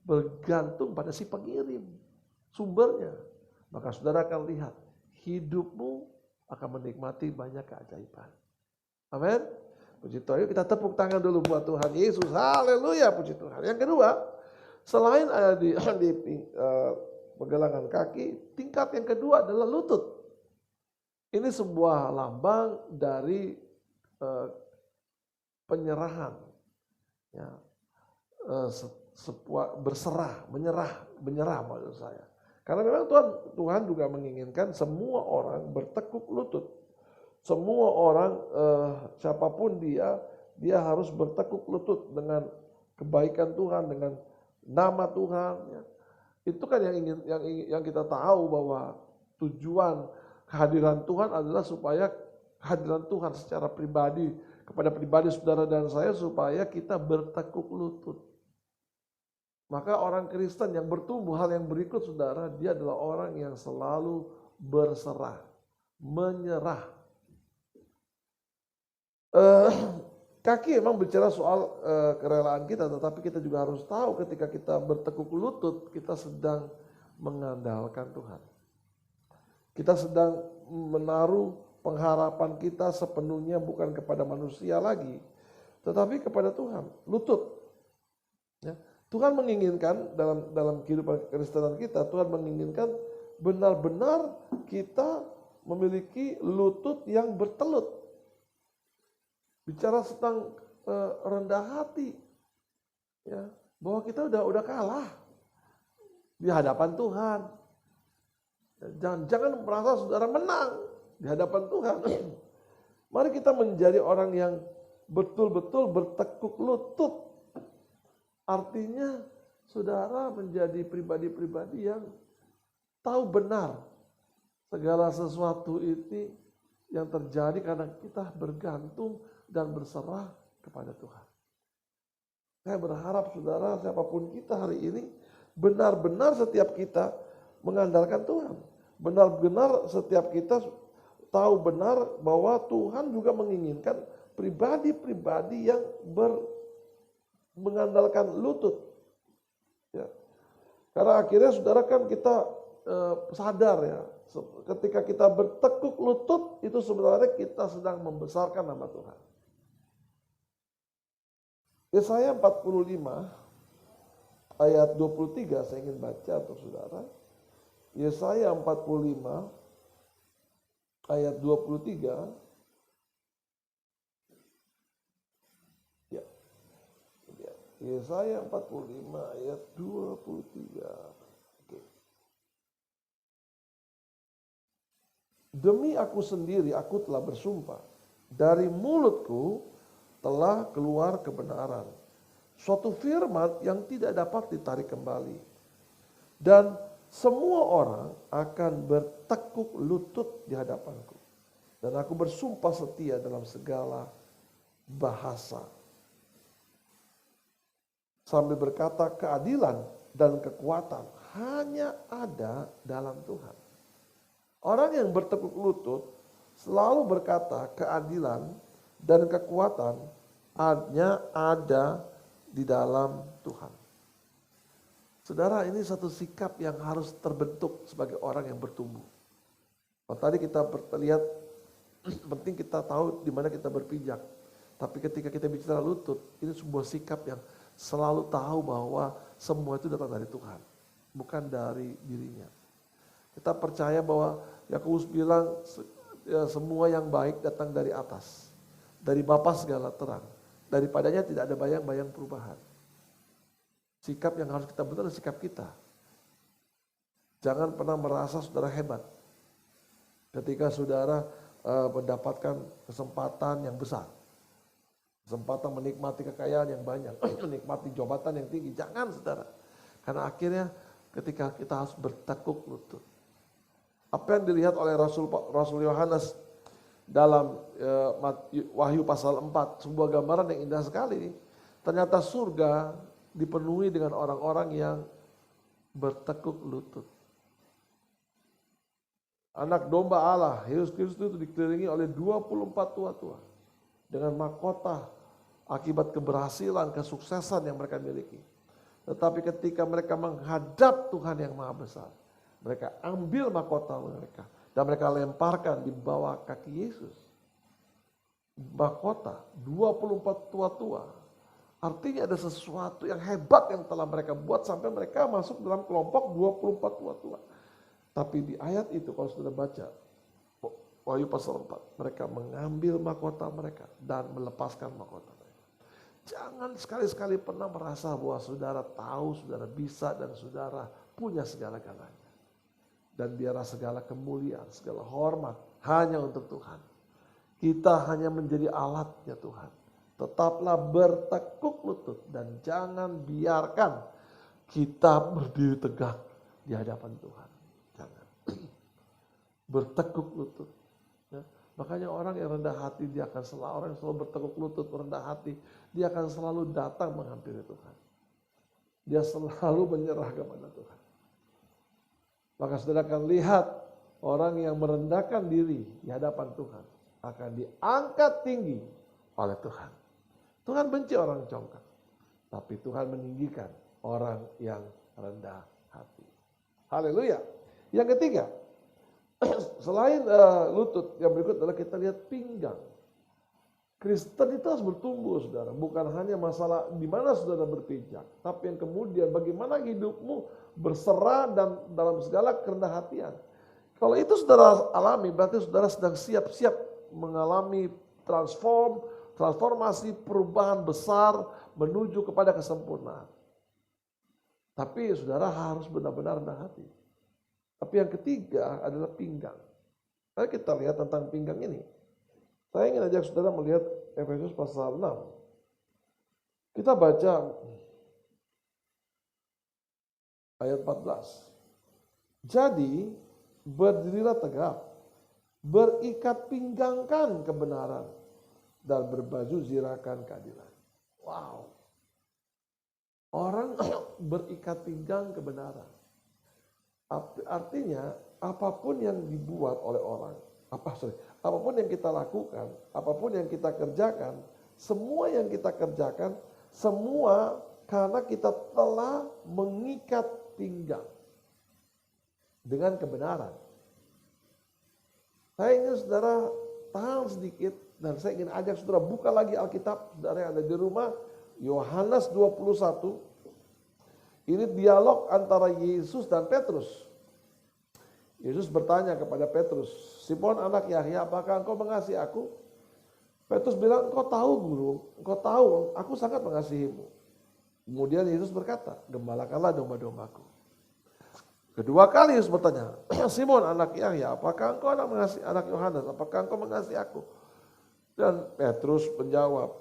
Bergantung pada si pengirim, sumbernya. Maka saudara akan lihat hidupmu akan menikmati banyak keajaiban. Amin. Puji Tuhan, yuk kita tepuk tangan dulu buat Tuhan Yesus. Haleluya, puji Tuhan. Yang kedua, selain ada di pergelangan kaki, tingkat yang kedua adalah lutut. Ini sebuah lambang dari penyerahan, ya, berserah, menyerah maksud saya. Karena memang Tuhan juga menginginkan semua orang bertekuk lutut. Semua orang, siapapun dia harus bertekuk lutut dengan kebaikan Tuhan, dengan nama Tuhan. Ya. Itu kan yang kita tahu bahwa tujuan kehadiran Tuhan adalah supaya kehadiran Tuhan secara pribadi kepada pribadi saudara dan saya supaya kita bertekuk lutut. Maka orang Kristen yang bertumbuh hal yang berikut saudara, dia adalah orang yang selalu berserah, menyerah. Kaki emang bicara soal kerelaan kita, tetapi kita juga harus tahu ketika kita bertekuk lutut, kita sedang mengandalkan Tuhan. Kita sedang menaruh pengharapan kita sepenuhnya bukan kepada manusia lagi, tetapi kepada Tuhan. Lutut. Ya. Tuhan menginginkan dalam kehidupan kekristenan kita, Tuhan menginginkan benar-benar kita memiliki lutut yang bertelut. Bicara tentang rendah hati, ya, bahwa kita udah kalah di hadapan Tuhan. Jangan merasa saudara menang di hadapan Tuhan. Mari kita menjadi orang yang betul-betul bertekuk lutut. Artinya saudara menjadi pribadi-pribadi yang tahu benar segala sesuatu itu yang terjadi karena kita bergantung dan berserah kepada Tuhan. Saya berharap saudara siapapun kita hari ini benar-benar setiap kita mengandalkan Tuhan. Benar-benar setiap kita tahu benar bahwa Tuhan juga menginginkan pribadi-pribadi yang mengandalkan lutut. Ya. Karena akhirnya saudara kan kita sadar ya, ketika kita bertekuk lutut itu sebenarnya kita sedang membesarkan nama Tuhan. Yesaya 45 ayat 23 saya ingin baca untuk saudara. Yesaya 45 ayat 23. Ya. Yesaya 45 ayat 23. Oke. Demi aku sendiri aku telah bersumpah, dari mulutku telah keluar kebenaran, suatu firman yang tidak dapat ditarik kembali. Dan semua orang akan bertekuk lutut di hadapanku. Dan aku bersumpah setia dalam segala bahasa. Sambil berkata keadilan dan kekuatan hanya ada dalam Tuhan. Orang yang bertekuk lutut selalu berkata keadilan dan kekuatan hanya ada di dalam Tuhan. Saudara, ini satu sikap yang harus terbentuk sebagai orang yang bertumbuh. Tadi kita lihat penting kita tahu di mana kita berpijak. Tapi ketika kita bicara lutut, ini sebuah sikap yang selalu tahu bahwa semua itu datang dari Tuhan, bukan dari dirinya. Kita percaya bahwa Yakobus bilang ya, semua yang baik datang dari atas, dari Bapa segala terang. Daripadanya tidak ada bayang-bayang perubahan. Sikap yang harus kita bentuk adalah sikap kita. Jangan pernah merasa saudara hebat. Ketika saudara mendapatkan kesempatan yang besar. Kesempatan menikmati kekayaan yang banyak. Menikmati jabatan yang tinggi. Jangan saudara. Karena akhirnya ketika kita harus bertekuk lutut. Apa yang dilihat oleh Rasul Yohanes dalam Wahyu pasal 4, sebuah gambaran yang indah sekali. Ternyata surga dipenuhi dengan orang-orang yang bertekuk lutut. Anak domba Allah, Yesus Kristus itu dikelilingi oleh 24 tua-tua. Dengan mahkota akibat keberhasilan, kesuksesan yang mereka miliki. Tetapi ketika mereka menghadap Tuhan yang Maha Besar, mereka ambil mahkota mereka. Dan mereka lemparkan di bawah kaki Yesus. Mahkota, 24 tua-tua. Artinya ada sesuatu yang hebat yang telah mereka buat sampai mereka masuk dalam kelompok 24 tua-tua. Tapi di ayat itu kalau sudah baca, Wahyu pasal 4, mereka mengambil mahkota mereka dan melepaskan mahkota mereka. Jangan sekali-sekali pernah merasa bahwa saudara tahu, saudara bisa, dan saudara punya segala-galanya. Dan biarlah segala kemuliaan, segala hormat hanya untuk Tuhan. Kita hanya menjadi alatnya Tuhan. Tetaplah bertekuk lutut dan jangan biarkan kita berdiri tegak di hadapan Tuhan. Jangan. bertekuk lutut. Ya. Makanya orang yang rendah hati dia akan selalu, orang yang selalu bertekuk lutut, rendah hati, dia akan selalu datang menghampiri Tuhan. Dia selalu menyerah kepada Tuhan. Maka saudara akan lihat orang yang merendahkan diri di hadapan Tuhan akan diangkat tinggi oleh Tuhan. Tuhan benci orang congkak, tapi Tuhan meninggikan orang yang rendah hati. Haleluya. Yang ketiga, selain lutut, yang berikut adalah kita lihat pinggang. Kristen itu harus bertumbuh, saudara. Bukan hanya masalah di mana saudara berpijak, tapi yang kemudian bagaimana hidupmu berserah dan dalam segala kerendahan hatian. Kalau itu saudara alami, berarti saudara sedang siap-siap mengalami transformasi, perubahan besar menuju kepada kesempurnaan. Tapi saudara harus benar-benar rendah hati. Tapi yang ketiga adalah pinggang. Mari kita lihat tentang pinggang ini. Saya ingin ajak saudara melihat Efesus pasal 6. Kita baca ayat 14. Jadi berdirilah tegak, berikat pinggangkan kebenaran, dan berbaju zirakan keadilan. Wow. Orang berikat pinggang kebenaran. Artinya apapun yang dibuat oleh orang, apapun yang kita lakukan, apapun yang kita kerjakan, semua yang kita kerjakan, semua karena kita telah mengikat pinggang dengan kebenaran. Saya ingin saudara tahan sedikit dan saya ingin ajak saudara buka lagi Alkitab, saudara yang ada di rumah, Yohanes 21. Ini dialog antara Yesus dan Petrus. Yesus bertanya kepada Petrus, Simon anak Yahya, apakah engkau mengasihi aku? Petrus bilang, engkau tahu guru, engkau tahu aku sangat mengasihimu. Kemudian Yesus berkata, gembalakanlah domba-dombaku. Kedua kali Yesus bertanya, Simon anak Yahya, apakah engkau mengasihi anak Yohanes? Apakah engkau mengasihi aku? Dan Petrus menjawab,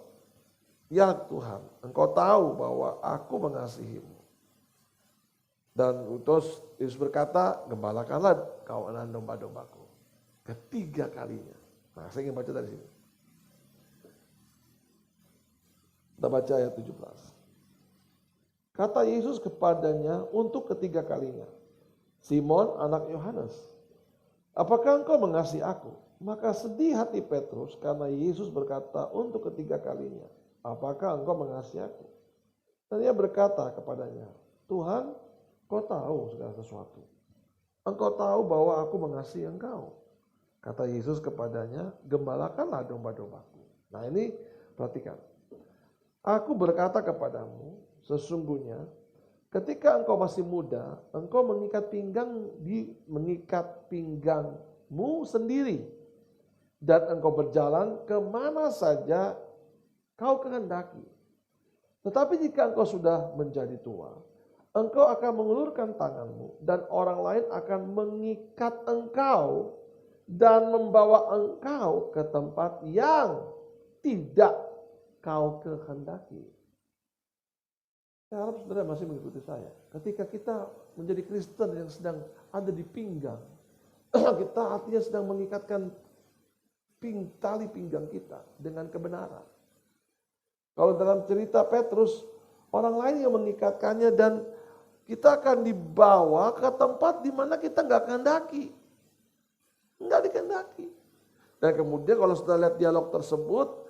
ya Tuhan, engkau tahu bahwa aku mengasihimu. Dan Yesus berkata, gembalakanlah kawanan domba-dombaku. Ketiga kalinya. Nah, saya ingin baca dari sini. Kita baca ayat 17. Kata Yesus kepadanya untuk ketiga kalinya, Simon anak Yohanes, apakah engkau mengasihi aku? Maka sedih hati Petrus karena Yesus berkata untuk ketiga kalinya, apakah engkau mengasihi aku? Dan ia berkata kepadanya, Tuhan, engkau tahu segala sesuatu. Engkau tahu bahwa aku mengasihi engkau. Kata Yesus kepadanya, gembalakanlah domba-dombaku. Nah ini perhatikan. Aku berkata kepadamu, sesungguhnya ketika engkau masih muda, engkau mengikat pinggangmu sendiri. Dan engkau berjalan kemana saja kau kehendaki. Tetapi jika engkau sudah menjadi tua, engkau akan mengulurkan tanganmu dan orang lain akan mengikat engkau dan membawa engkau ke tempat yang tidak kau kehendaki. Saya harap saudara masih mengikuti saya. Ketika kita menjadi Kristen yang sedang ada di pinggang, kita artinya sedang mengikatkan tali pinggang kita dengan kebenaran. Kalau dalam cerita Petrus, orang lain yang mengikatkannya dan kita akan dibawa ke tempat di mana kita nggak kehendaki. Nggak dikehendaki. Dan kemudian kalau sudah lihat dialog tersebut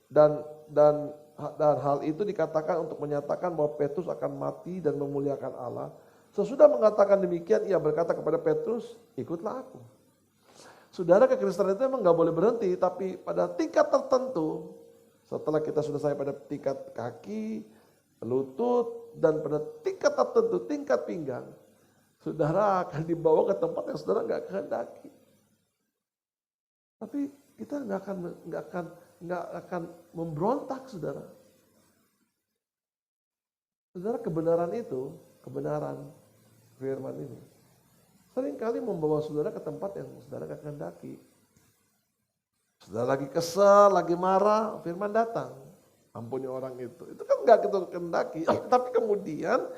dan hal itu dikatakan untuk menyatakan bahwa Petrus akan mati dan memuliakan Allah. Sesudah mengatakan demikian, ia berkata kepada Petrus, ikutlah aku. Saudara, kekristenan itu memang nggak boleh berhenti, tapi pada tingkat tertentu, setelah kita sudah sampai pada tingkat kaki, lutut, dan pada tingkat tertentu, tingkat pinggang, saudara akan dibawa ke tempat yang saudara nggak kehendaki. Tapi kita nggak akan memberontak, saudara. Saudara, kebenaran itu, kebenaran firman ini, seringkali membawa saudara ke tempat yang saudara nggak kehendaki. Saudara lagi kesal, lagi marah, firman datang. Ampuni orang itu. Itu kan nggak kita kehendaki. Tapi kemudian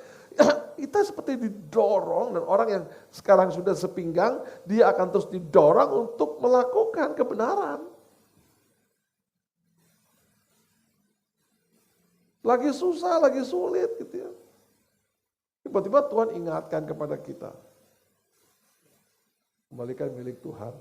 kita seperti didorong, dan orang yang sekarang sudah sepinggang, dia akan terus didorong untuk melakukan kebenaran. Lagi susah, lagi sulit gitu ya. Tiba-tiba Tuhan ingatkan kepada kita. Kembalikan milik Tuhan.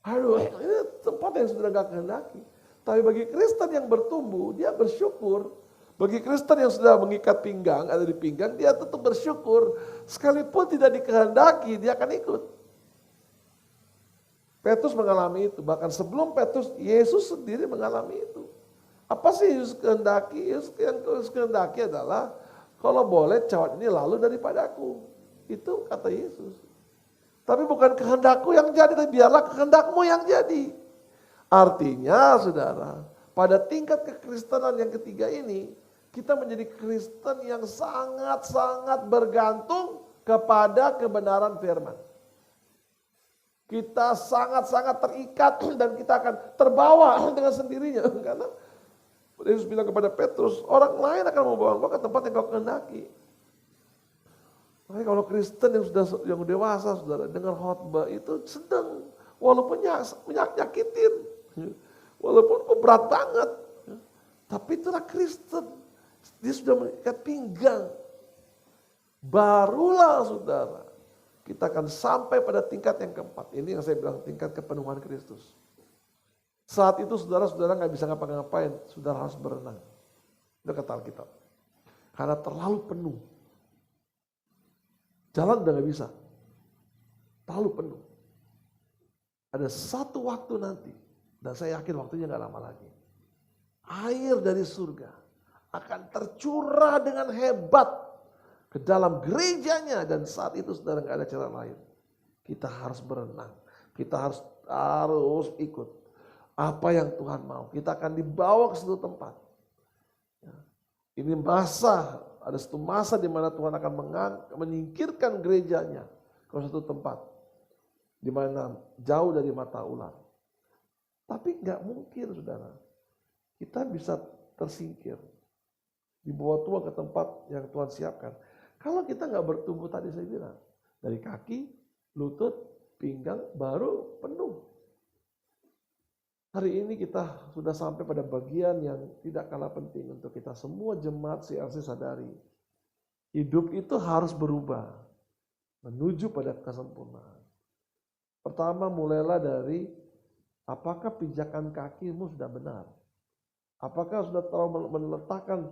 Aduh, ini tempat yang sudah gak kehendaki. Tapi bagi Kristen yang bertumbuh, dia bersyukur. Bagi Kristen yang sudah mengikat pinggang, ada di pinggang, dia tetap bersyukur. Sekalipun tidak dikehendaki, dia akan ikut. Petrus mengalami itu. Bahkan sebelum Petrus, Yesus sendiri mengalami itu. Apa sih Yesus kehendaki? Yesus kehendaki adalah, kalau boleh cawat ini lalu daripadaku. Itu kata Yesus. Tapi bukan kehendakku yang jadi, tapi biarlah kehendakmu yang jadi. Artinya saudara, pada tingkat kekristenan yang ketiga ini, kita menjadi Kristen yang sangat-sangat bergantung kepada kebenaran firman. Kita sangat-sangat terikat dan kita akan terbawa dengan sendirinya. Karena Yesus bilang kepada Petrus, orang lain akan membawa engkau ke tempat yang kau kehendaki. Tapi kalau Kristen yang dewasa, saudara, dengar khotbah itu sedang, walaupun nyakitin, walaupun berat banget, tapi itulah Kristen. Dia sudah mengikat pinggang. Barulah saudara, kita akan sampai pada tingkat yang keempat. Ini yang saya bilang tingkat kepenuhan Kristus. Saat itu saudara-saudara nggak bisa ngapa-ngapain, saudara harus berenang. Itu kata Alkitab. Karena terlalu penuh. Jalan udah gak bisa. Terlalu penuh. Ada satu waktu nanti, dan saya yakin waktunya gak lama lagi. Air dari surga akan tercurah dengan hebat ke dalam gerejanya, dan saat itu saudara gak ada cara lain. Kita harus berenang. Kita harus ikut. Apa yang Tuhan mau. Kita akan dibawa ke suatu tempat. Ini ada satu masa di mana Tuhan akan menyingkirkan gerejanya ke suatu tempat di mana jauh dari mata ular. Tapi nggak mungkin, saudara, kita bisa tersingkir, dibawa Tuhan ke tempat yang Tuhan siapkan. Kalau kita nggak bertumbuh tadi saya bilang, dari kaki, lutut, pinggang, baru penuh. Hari ini kita sudah sampai pada bagian yang tidak kalah penting untuk kita semua jemaat CRC sadari. Hidup itu harus berubah menuju pada kesempurnaan. Pertama, mulailah dari apakah pijakan kakimu sudah benar? Apakah sudah terlalu meletakkan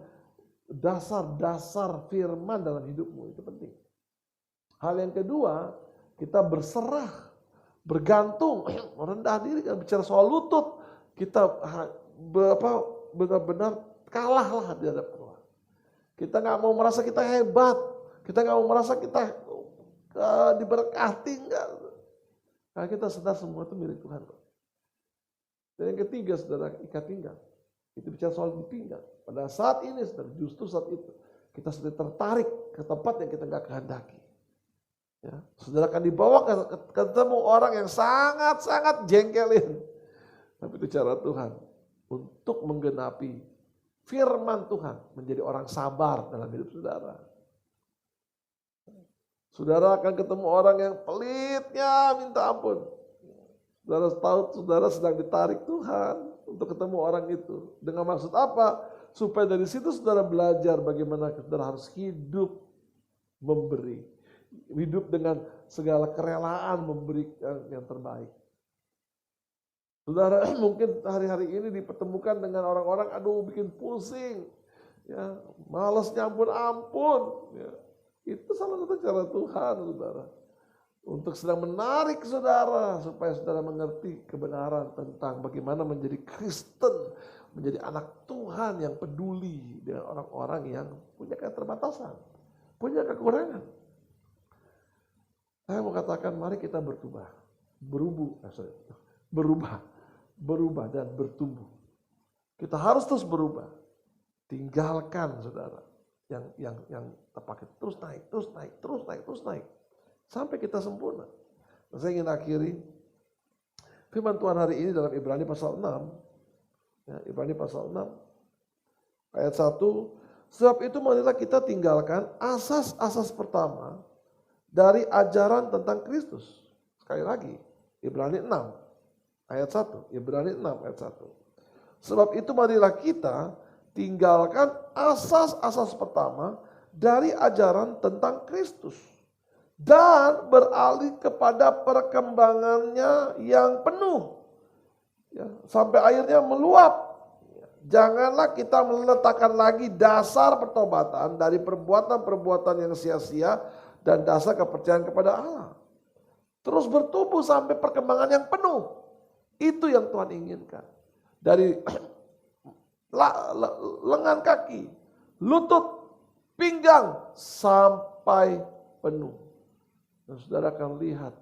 dasar-dasar firman dalam hidupmu? Itu penting. Hal yang kedua, kita berserah, bergantung, rendah diri, bicara soal lutut, kita benar-benar kalahlah di hadapan Tuhan. Kita nggak mau merasa kita hebat, kita nggak mau merasa kita diberkati, enggak. Karena kita sadar semua itu milik Tuhan. Dan yang ketiga, saudara, ikat pinggang. Itu bicara soal di pinggang. Pada saat ini, saudara, justru saat itu kita sudah tertarik ke tempat yang kita nggak kehendaki. Ya, saudara akan dibawa ketemu orang yang sangat-sangat jengkelin. Tapi itu cara Tuhan untuk menggenapi firman Tuhan, menjadi orang sabar dalam hidup saudara. Saudara akan ketemu orang yang pelitnya minta ampun. Saudara tahu saudara sedang ditarik Tuhan untuk ketemu orang itu. Dengan maksud apa? Supaya dari situ saudara belajar bagaimana saudara harus hidup memberi. Hidup dengan segala kerelaan memberi yang terbaik. Saudara mungkin hari-hari ini dipertemukan dengan orang-orang, aduh bikin pusing, ya, malasnya ampun-ampun. Ya. Itu salah satu cara Tuhan, saudara, untuk sedang menarik saudara supaya saudara mengerti kebenaran tentang bagaimana menjadi Kristen, menjadi anak Tuhan yang peduli dengan orang-orang yang punya keterbatasan, punya kekurangan. Saya mau katakan, mari kita berubah dan bertumbuh. Kita harus terus berubah. Tinggalkan saudara yang terpakai, terus naik sampai kita sempurna. Dan saya ingin akhiri firman Tuhan hari ini dalam Ibrani pasal 6. Ya, Ibrani pasal 6 Ayat 1, sebab itu marilah kita tinggalkan asas-asas pertama dari ajaran tentang Kristus. Sekali lagi, Ibrani 6 ayat 1. Ibrani 6 ayat 1. Sebab itu marilah kita tinggalkan asas-asas pertama dari ajaran tentang Kristus. Dan beralih kepada perkembangannya yang penuh. Ya, sampai akhirnya meluap. Janganlah kita meletakkan lagi dasar pertobatan dari perbuatan-perbuatan yang sia-sia dan dasar kepercayaan kepada Allah. Terus bertumbuh sampai perkembangan yang penuh. Itu yang Tuhan inginkan. Dari lengan kaki, lutut, pinggang sampai penuh. Dan saudara akan lihat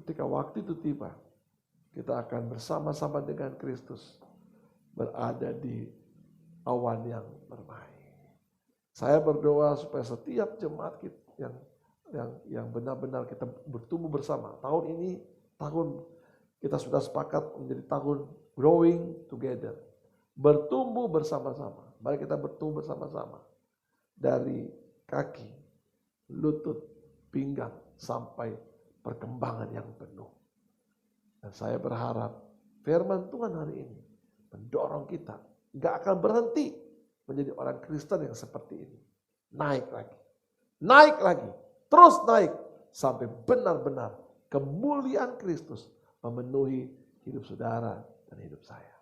ketika waktu itu tiba, kita akan bersama-sama dengan Kristus berada di awan yang bermain. Saya berdoa supaya setiap jemaat kita yang benar-benar kita bertumbuh bersama. Tahun ini tahun kita sudah sepakat menjadi tahun growing together. Bertumbuh bersama-sama. Mari kita bertumbuh bersama-sama. Dari kaki, lutut, pinggang sampai perkembangan yang penuh. Dan saya berharap firman Tuhan hari ini mendorong kita, gak akan berhenti menjadi orang Kristen yang seperti ini. Naik lagi, terus naik sampai benar-benar kemuliaan Kristus memenuhi hidup saudara dan hidup saya.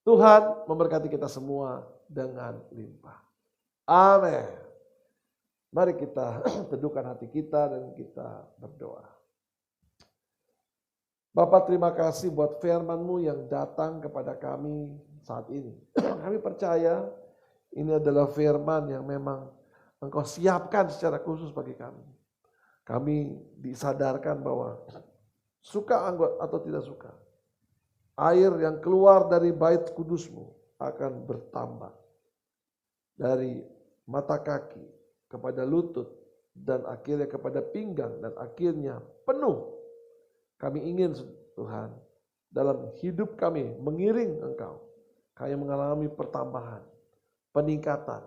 Tuhan memberkati kita semua dengan limpah. Amin. Mari kita teduhkan hati kita dan kita berdoa. Bapak, terima kasih buat firman-Mu yang datang kepada kami saat ini. Kami percaya ini adalah firman yang memang Engkau siapkan secara khusus bagi kami. Kami disadarkan bahwa suka atau tidak suka, air yang keluar dari bait kudus-Mu akan bertambah. Dari mata kaki kepada lutut dan akhirnya kepada pinggang dan akhirnya penuh. Kami ingin Tuhan dalam hidup kami mengiring Engkau. Kami mengalami pertambahan, peningkatan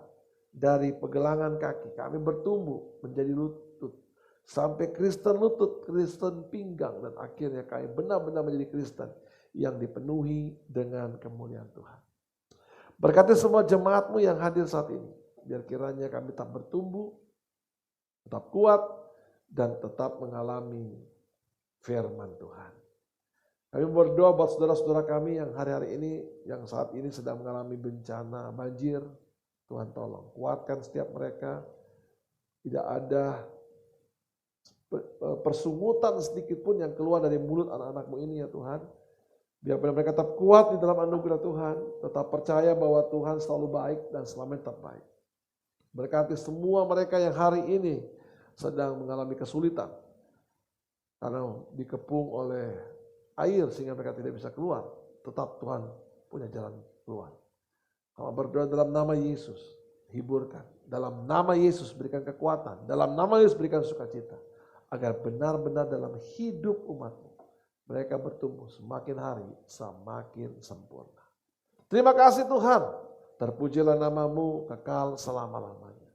dari pegelangan kaki. Kami bertumbuh menjadi lutut. Sampai Kristen lutut, Kristen pinggang. Dan akhirnya kami benar-benar menjadi Kristen yang dipenuhi dengan kemuliaan Tuhan. Berkati semua jemaat-Mu yang hadir saat ini. Biar kiranya kami tetap bertumbuh, tetap kuat, dan tetap mengalami firman Tuhan. Kami berdoa buat saudara-saudara kami yang hari-hari ini, yang saat ini sedang mengalami bencana banjir. Tuhan tolong, kuatkan setiap mereka. Tidak ada persungutan sedikit pun yang keluar dari mulut anak-anak-Mu ini ya Tuhan. Biar mereka tetap kuat di dalam anugerah Tuhan. Tetap percaya bahwa Tuhan selalu baik dan selamanya tetap baik. Berkati semua mereka yang hari ini sedang mengalami kesulitan. Karena dikepung oleh air sehingga mereka tidak bisa keluar. Tetap Tuhan punya jalan keluar. Kalau berdoa dalam nama Yesus, hiburkan. Dalam nama Yesus berikan kekuatan. Dalam nama Yesus berikan sukacita. Agar benar-benar dalam hidup umat-Mu mereka bertumbuh semakin hari semakin sempurna. Terima kasih Tuhan. Terpujilah nama-Mu kekal selama-lamanya.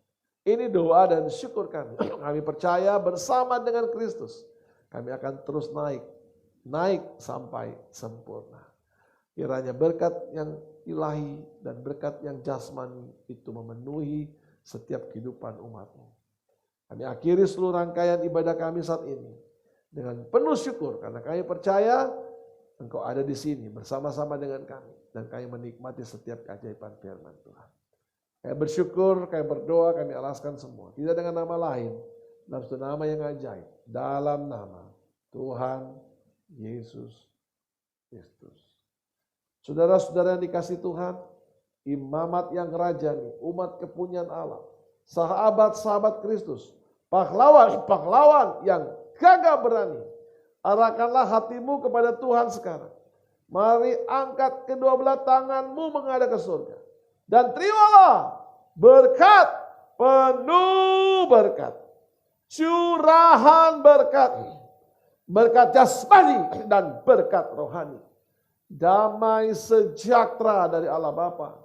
Ini doa dan syukur kami. Kami percaya bersama dengan Kristus. Kami akan terus naik sampai sempurna. Kiranya berkat yang ilahi dan berkat yang jasmani itu memenuhi setiap kehidupan umat-Mu. Kami akhiri seluruh rangkaian ibadah kami saat ini dengan penuh syukur karena kami percaya Engkau ada di sini bersama-sama dengan kami dan kami menikmati setiap keajaiban firman Tuhan. Kami bersyukur, kami berdoa, kami alaskan semua. Tidak dengan nama lain, dalam satu nama yang ajaib, dalam nama Tuhan Yesus Kristus. Saudara-saudara yang dikasihi Tuhan, imamat yang rajani, umat kepunyaan Allah, sahabat-sahabat Kristus, pahlawan-pahlawan yang gagah berani, arahkanlah hatimu kepada Tuhan sekarang. Mari angkat kedua belah tanganmu menghadap ke surga. Dan terimalah berkat, penuh berkat, curahan berkat, berkat jasmani dan berkat rohani. Damai sejahtera dari Allah Bapa,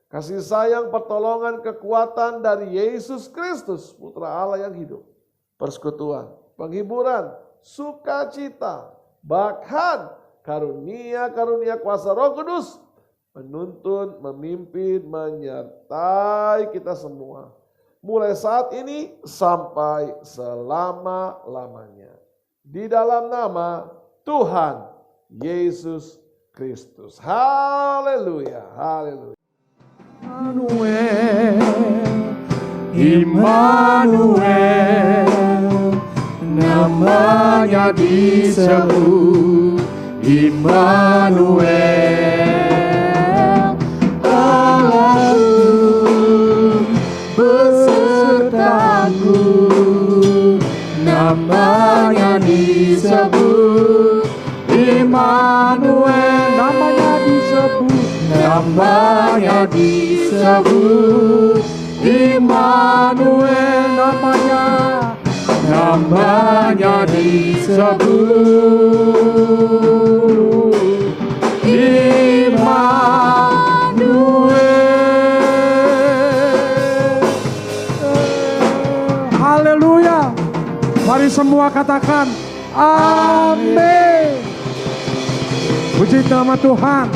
kasih sayang, pertolongan, kekuatan dari Yesus Kristus, Putra Allah yang hidup, persekutuan, penghiburan, sukacita, bahkan karunia-karunia kuasa Roh Kudus menuntun, memimpin, menyertai kita semua. Mulai saat ini sampai selama-lamanya. Di dalam nama Tuhan Yesus Kristus. Haleluya, haleluya. Immanuel, namanya disebut Immanuel, Allahku besertaku, namanya disebut Immanuel, namanya disebut Immanuel, namanya disebut Immanuel. Haleluya. Mari semua katakan amin. Puji nama Tuhan.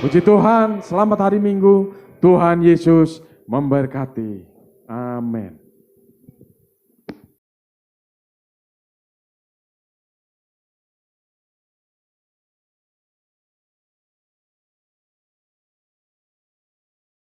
Puji Tuhan, selamat hari Minggu. Tuhan Yesus memberkati. Amin.